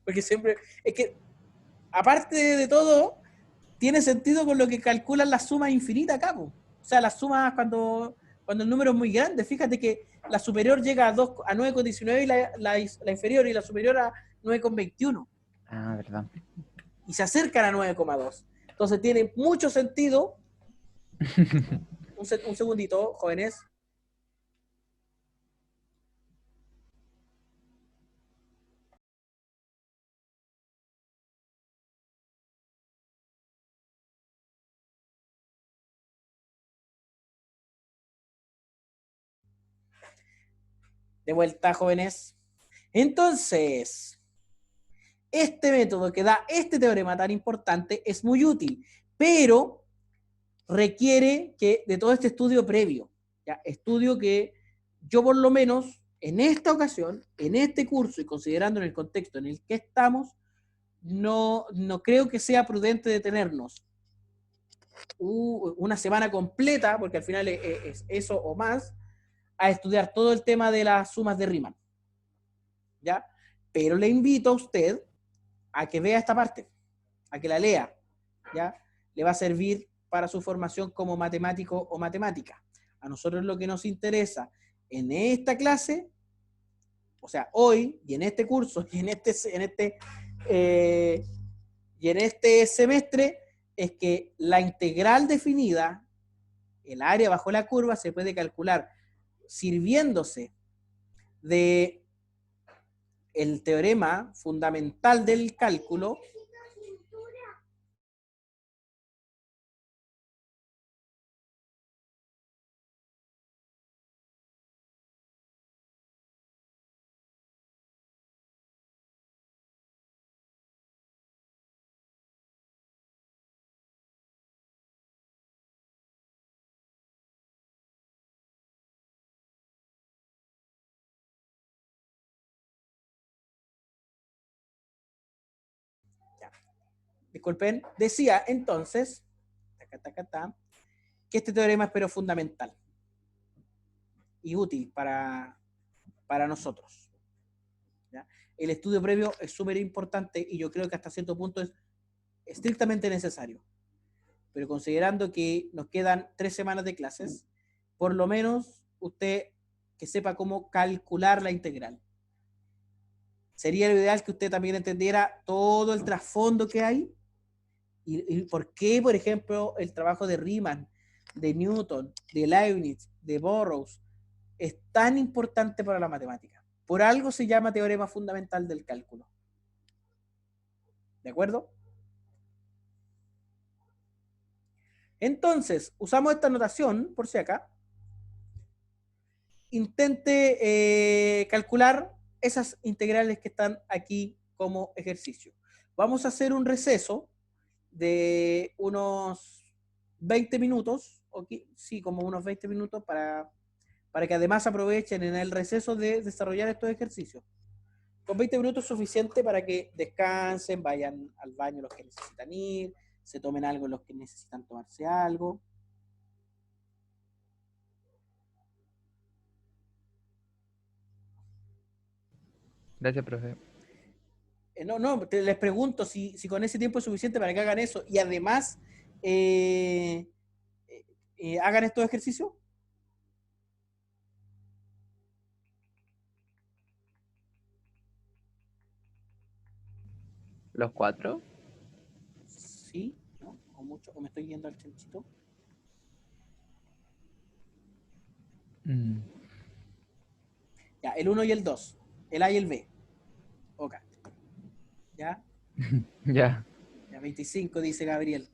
porque siempre, es que, aparte de todo, tiene sentido con lo que calculan las sumas infinitas acá, po. O sea, las sumas cuando el número es muy grande. Fíjate que la superior llega a 9,19 y la inferior y la superior a 9,21. Ah, verdad. Y se acercan a 9,2. Entonces tiene mucho sentido. Un segundito, jóvenes. De vuelta, jóvenes. Entonces, este método que da este teorema tan importante es muy útil, pero requiere que de todo este estudio previo, ¿ya? Estudio que yo por lo menos en esta ocasión, en este curso y considerando en el contexto en el que estamos, no creo que sea prudente detenernos una semana completa, porque al final es eso o más, a estudiar todo el tema de las sumas de Riemann, ¿ya? Pero le invito a usted a que vea esta parte, a que la lea, ¿ya? Le va a servir para su formación como matemático o matemática. A nosotros lo que nos interesa en esta clase, o sea, hoy y en este curso eh, y en este semestre, es que la integral definida, el área bajo la curva, se puede calcular sirviéndose de el teorema fundamental del cálculo. Disculpen, decía entonces que este teorema es pero fundamental y útil para nosotros, ¿ya? El estudio previo es súper importante y yo creo que hasta cierto punto es estrictamente necesario, pero considerando que nos quedan 3 semanas de clases, por lo menos usted que sepa cómo calcular la integral. Sería lo ideal que usted también entendiera todo el trasfondo que hay y por qué, por ejemplo, el trabajo de Riemann, de Newton, de Leibniz, de Burroughs, es tan importante para la matemática. Por algo se llama teorema fundamental del cálculo. ¿De acuerdo? Entonces, usamos esta notación, por si acá. Intente calcular esas integrales que están aquí como ejercicio. Vamos a hacer un receso de unos 20 minutos, sí, como unos 20 minutos para que además aprovechen en el receso de desarrollar estos ejercicios. Con 20 minutos es suficiente para que descansen, vayan al baño los que necesitan ir, se tomen algo los que necesitan tomarse algo. Gracias, profe. Les pregunto si con ese tiempo es suficiente para que hagan eso y además hagan estos ejercicios. ¿Los cuatro? Sí, ¿no? O mucho, o me estoy yendo al chanchito. Mm. Ya, el 1 y el 2, el A y el B. Ok. ¿Ya? Ya. Ya, 25, dice Gabriel.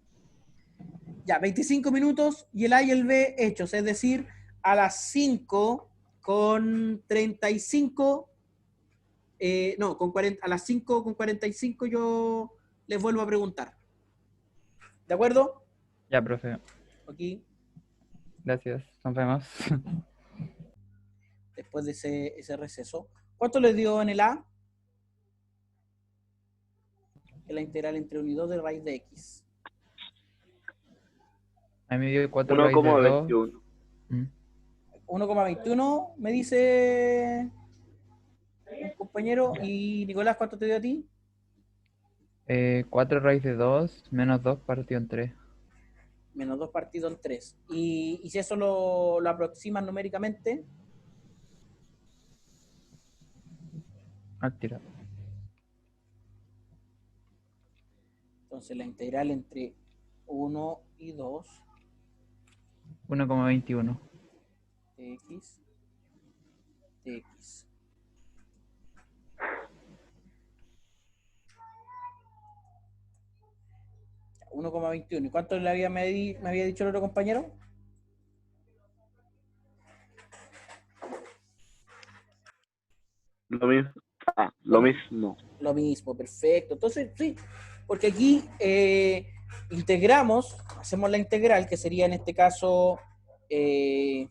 Ya, 25 minutos y el A y el B hechos, es decir, a las 5 con 35, no, con 40, a las 5 con 45 yo les vuelvo a preguntar. ¿De acuerdo? Ya, profe. Aquí, Gracias. Nos vemos. después de ese receso. ¿Cuánto les dio en el A? Que es la integral entre 1 y 2 de raíz de X. A mí me dio 4 raíz de 2. 1,21. 1,21 me dice un compañero. ¿Y Nicolás, cuánto te dio a ti? 4 raíz de 2 menos 2 partido en 3. Menos 2 partido en 3. Y si eso lo aproximan numéricamente, Al tiro. entonces la integral entre 1 y 2 1,21. de X de X. Ya, 1,21. ¿Y cuánto me había dicho el otro compañero? Lo mismo. Lo, Lo mismo. lo mismo, perfecto. Entonces, sí, porque aquí integramos, hacemos la integral, que sería en este caso 2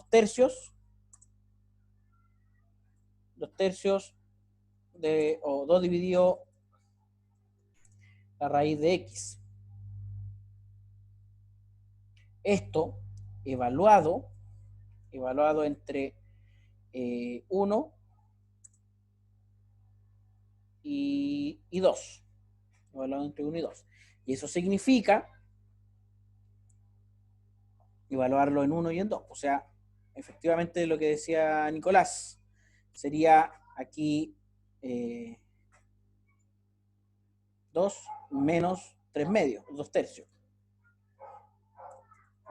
tercios, 2 tercios o 2 dividido la raíz de X. Esto evaluado entre 1 y 2. Evaluado entre 1 y 2. Y eso significa evaluarlo en 1 y en 2. O sea, efectivamente lo que decía Nicolás, sería aquí 2 menos 3 medios, 2 tercios.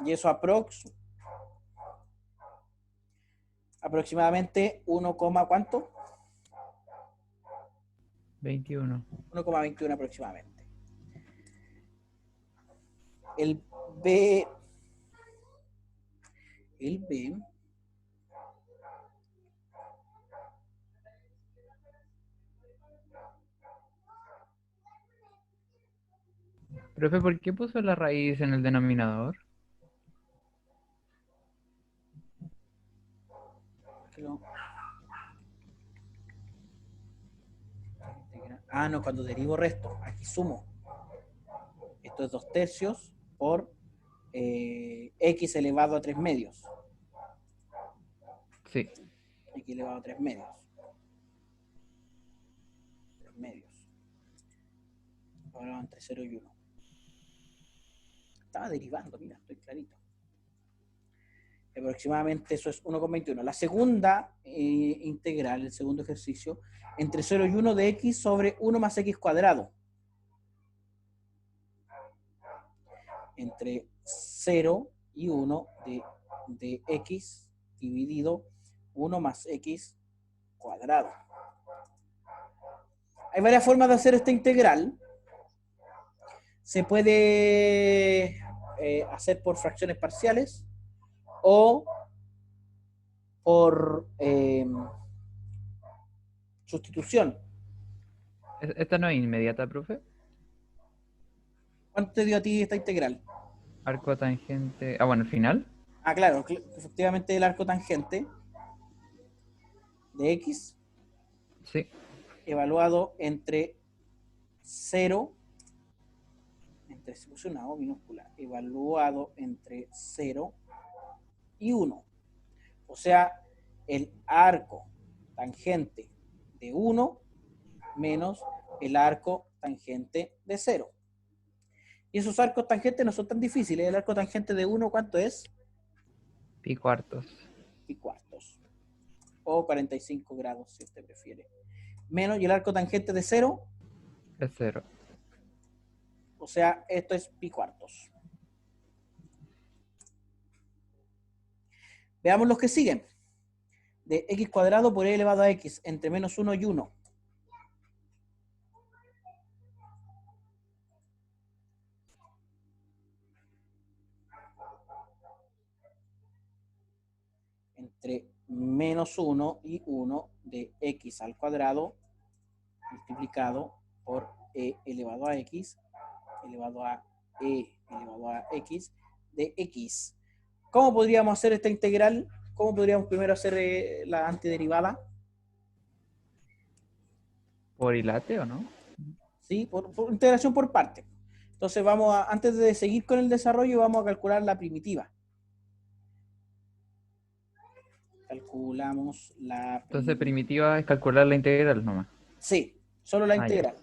Y eso aproximadamente 1, ¿cuánto? 21. 1,21 aproximadamente. El B, el B Profe, ¿por qué puso la raíz en el denominador? no. No, cuando derivo resto, aquí sumo. Esto es 2 tercios por X elevado a 3 medios. Sí. X elevado a 3 medios. 3 medios. Ahora entre 0 y 1. Estaba derivando, mira, estoy clarito. Aproximadamente eso es 1,21. La segunda integral, el segundo ejercicio, entre 0 y 1 de X sobre 1 más X cuadrado. Entre 0 y 1 de X dividido 1 más X cuadrado. Hay varias formas de hacer esta integral. Se puede hacer por fracciones parciales o por sustitución. Esta no es inmediata, profe. ¿Cuánto te dio a ti esta integral? Arco tangente. Ah, bueno, el final. Ah, claro, efectivamente el arco tangente de x Sí. evaluado entre 0, entre, se puso una O minúscula, evaluado entre 0 y 1. O sea, el arco tangente de 1 menos el arco tangente de 0. Y esos arcos tangentes no son tan difíciles. El arco tangente de 1, ¿cuánto es? Pi cuartos. Pi cuartos. O 45 grados, si usted prefiere. Menos, y el arco tangente de 0, Es 0. o sea, esto es pi cuartos. Veamos los que siguen. De x cuadrado por e elevado a x entre menos 1 y 1. Entre menos 1 y 1 de x al cuadrado multiplicado por e elevado a x elevado a e elevado a x de x. ¿Cómo podríamos hacer esta integral? ¿Cómo podríamos primero hacer la antiderivada? ¿Por hilate o no? ¿Sí? Por integración por parte. Entonces vamos a, antes de seguir con el desarrollo, vamos a calcular la primitiva. Calculamos la Entonces, primitiva. primitiva es calcular la integral nomás. Sí, solo la Ah, ya. integral.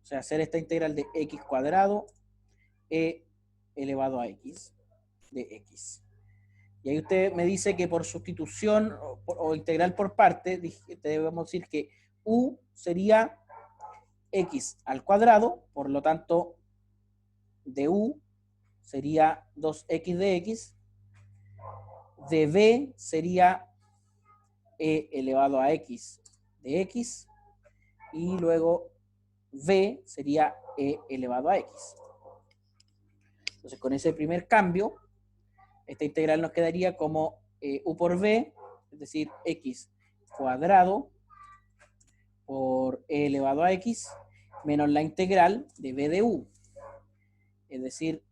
O sea, hacer esta integral de x cuadrado e elevado a x de x. Y ahí usted me dice que por sustitución o integral por parte, debemos decir que u sería x al cuadrado, por lo tanto, de u sería 2x de x, de b sería e elevado a x de x, y luego b sería e elevado a x. Entonces, con ese primer cambio, esta integral nos quedaría como u por b, es decir, x cuadrado por e elevado a x, menos la integral de b de u, es decir,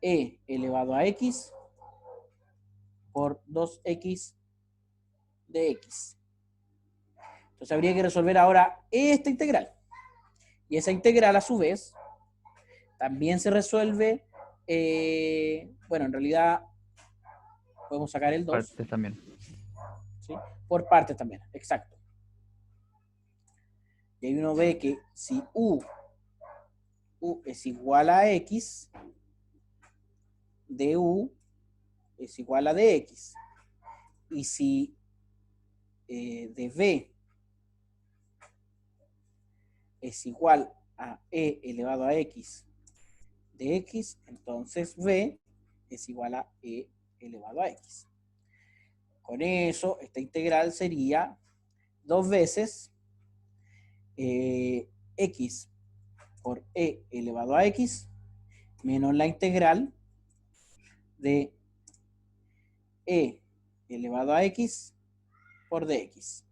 e elevado a x por 2x de x. Entonces habría que resolver ahora esta integral. Y esa integral, a su vez, también se resuelve, bueno, en realidad podemos sacar el 2. Partes también. ¿Sí? Por partes también, exacto. Y ahí uno ve que si u es igual a x, de u es igual a dx. Y si de b es igual a e elevado a x de x, entonces b es igual a e elevado a x. Con eso, esta integral sería 2 veces x por e elevado a x menos la integral de e elevado a x por dx.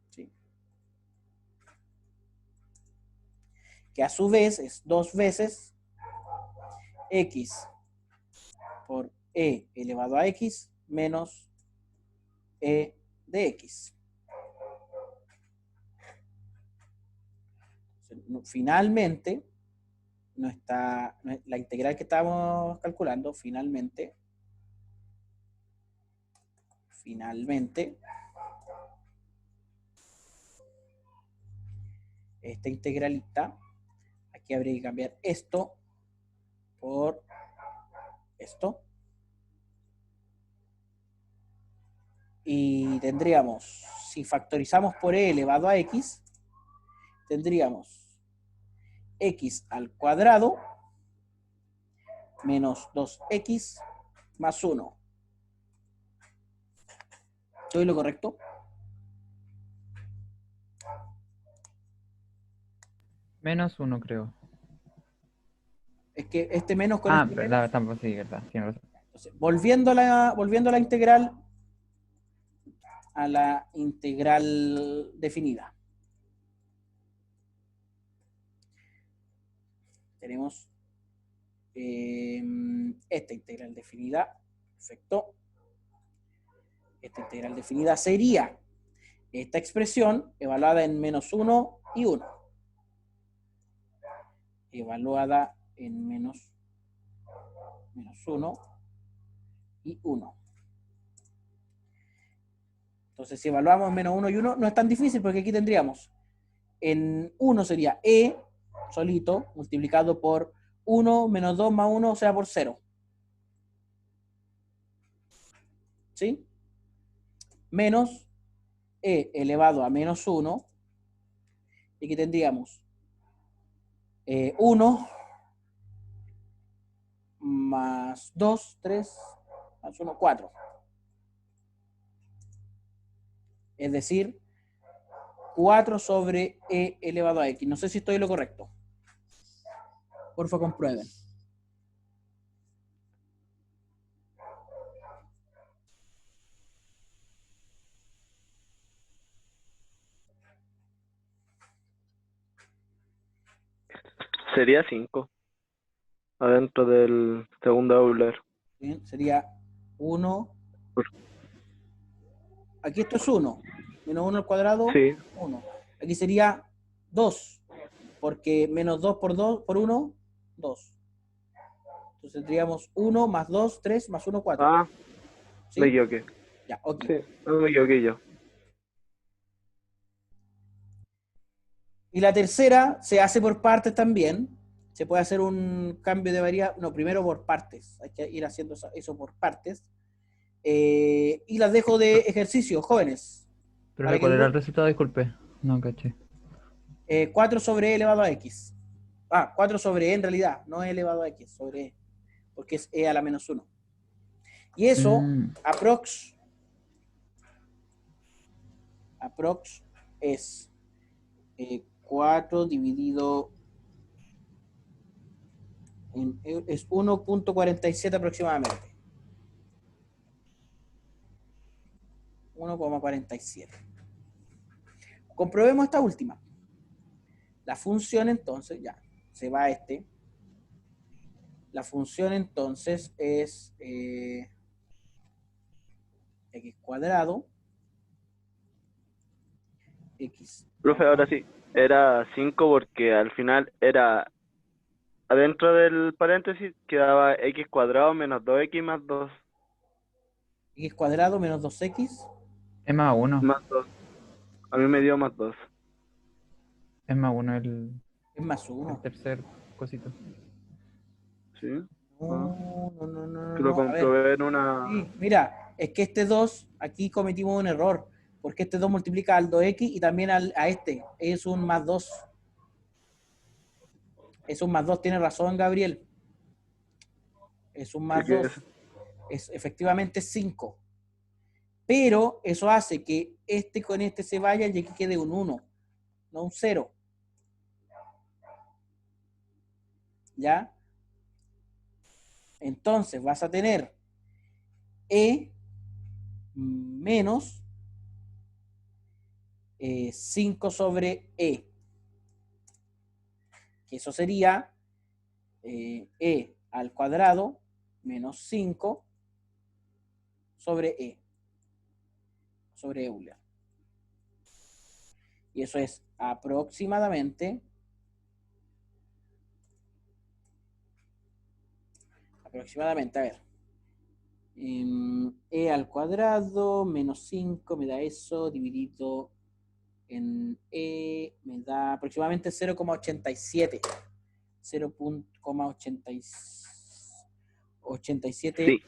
¿Sí? Que a su vez es 2 veces x por e elevado a x menos e de x. Finalmente, la integral que estábamos calculando, finalmente, esta integralita, aquí habría que cambiar esto por esto. Y tendríamos, si factorizamos por e elevado a x, tendríamos x al cuadrado menos 2x más 1. ¿Estoy lo correcto? Menos 1, creo. Es que este menos con Ah, este menos. verdad, tampoco, sí, verdad, tiene razón. Entonces, volviendo a la integral definida. Tenemos esta integral definida. Perfecto. Esta integral definida sería esta expresión evaluada en menos 1 y 1. Evaluada en menos 1 y 1. Entonces, si evaluamos menos 1 y 1, no es tan difícil porque aquí tendríamos en 1 sería e solito multiplicado por 1 menos 2 más 1, o sea, por 0. ¿Sí? Menos e elevado a menos 1. Y aquí tendríamos 1 más 2, 3, más 1, 4. Es decir, 4 sobre e elevado a x. No sé si estoy en lo correcto. Porfa, comprueben. Sería 5 adentro del segundo Euler. Bien, sería 1. Aquí esto es 1. Menos 1 al cuadrado, Sí, 1. Aquí sería 2. Porque menos 2 por 2 por 1, 2. Entonces tendríamos 1 más 2, 3 más 1, 4. me ¿Sí? equivoqué. Ya, ok. Sí, me equivoqué yo. Y la tercera se hace por partes también. Se puede hacer un cambio de variable. No, primero por partes. Hay que ir haciendo eso por partes. Y las dejo de ejercicio, jóvenes. Para Pero que ¿cuál era el dibujen. resultado? Disculpe. No caché. 4 sobre e elevado a x. 4 sobre e en realidad, no e elevado a x, sobre e. Porque es e a la menos 1. Y eso, Mm, aprox es 4 dividido en, es 1.47 aproximadamente. 1,47. Comprobemos esta última. La función entonces, ya, se va a este. La función entonces es x cuadrado, x Profe, ahora cuadrado, sí. Era 5 porque al final era adentro del paréntesis quedaba x cuadrado menos 2x más 2 x cuadrado menos 2x es más 1. más 2. A mí me dio más 2. Es más 1 es más el 1. tercer cosito. ¿Sí? Ah, No, no, no, no, no, que lo no. A ver, comprobé en una... sí, mira, es que este 2, aquí cometimos un error, porque este 2 multiplica al 2x y también a este, es un más 2. Es un más 2, tiene razón, Gabriel. Es un Sí más que es. 2. Es efectivamente 5. Pero eso hace que este con este se vaya y aquí quede un 1, no un 0. ¿Ya? Entonces vas a tener e menos 5 sobre e. Que eso sería e al cuadrado menos 5 sobre sobre Euler. Y eso es aproximadamente a ver, e al cuadrado menos 5 me da eso, dividido en e me da aproximadamente 0,87. 0,878. Sí.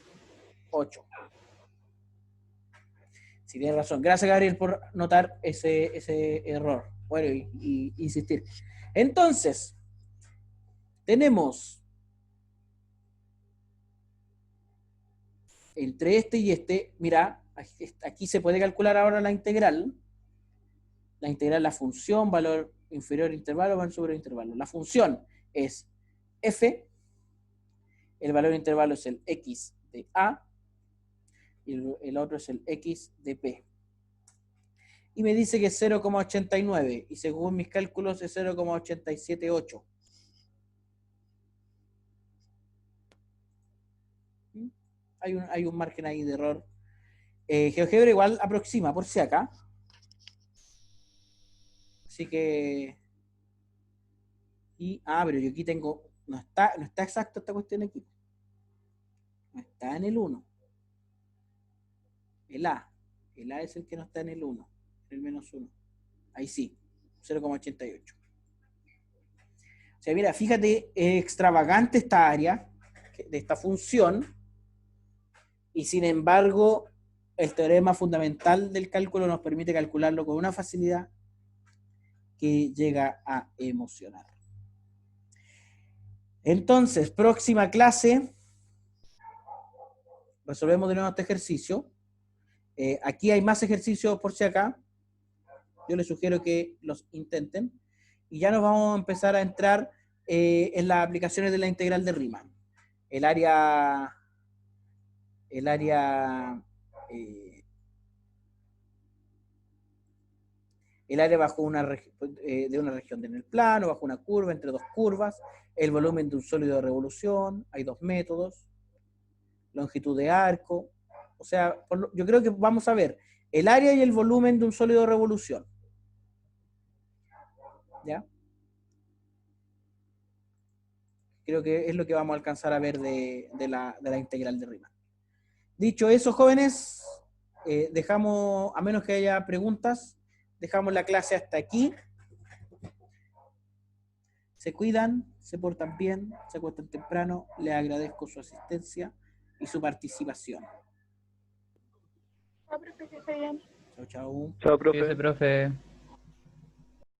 Si tienes razón. Gracias, Gabriel, por notar ese error. Bueno, y insistir. Entonces, tenemos entre este y este, mira, aquí se puede calcular ahora la integral, la función, valor inferior al intervalo más el superior al intervalo. La función es f, el valor del intervalo es el x de a, y el otro es el x de p. Y me dice que es 0,89, y según mis cálculos es 0,878. Hay un margen ahí de error. GeoGebra igual aproxima, por si acá. Así que... pero yo aquí tengo... No está exacto esta cuestión aquí. No está en el 1. El A. El A es el que no está en el 1. El menos 1. Ahí sí. 0,88. O sea, mira, fíjate, es extravagante esta área de esta función, y sin embargo el teorema fundamental del cálculo nos permite calcularlo con una facilidad que llega a emocionar. Entonces, próxima clase resolvemos de nuevo este ejercicio. Aquí hay más ejercicios por si acá. Yo les sugiero que los intenten. Y ya nos vamos a empezar a entrar en las aplicaciones de la integral de Riemann. El área bajo de una región en el plano, bajo una curva, entre dos curvas, el volumen de un sólido de revolución, hay dos métodos, longitud de arco, o sea, yo creo que vamos a ver el área y el volumen de un sólido de revolución. ¿Ya? Creo que es lo que vamos a alcanzar a ver de la integral de Riemann. Dicho eso, jóvenes, dejamos, a menos que haya preguntas, dejamos la clase hasta aquí. Se cuidan, se portan bien, se acuestan temprano. Les agradezco su asistencia y su participación. Chao, profe, que esté bien. Chao, chao. Chao, Cuídese, profe. profe.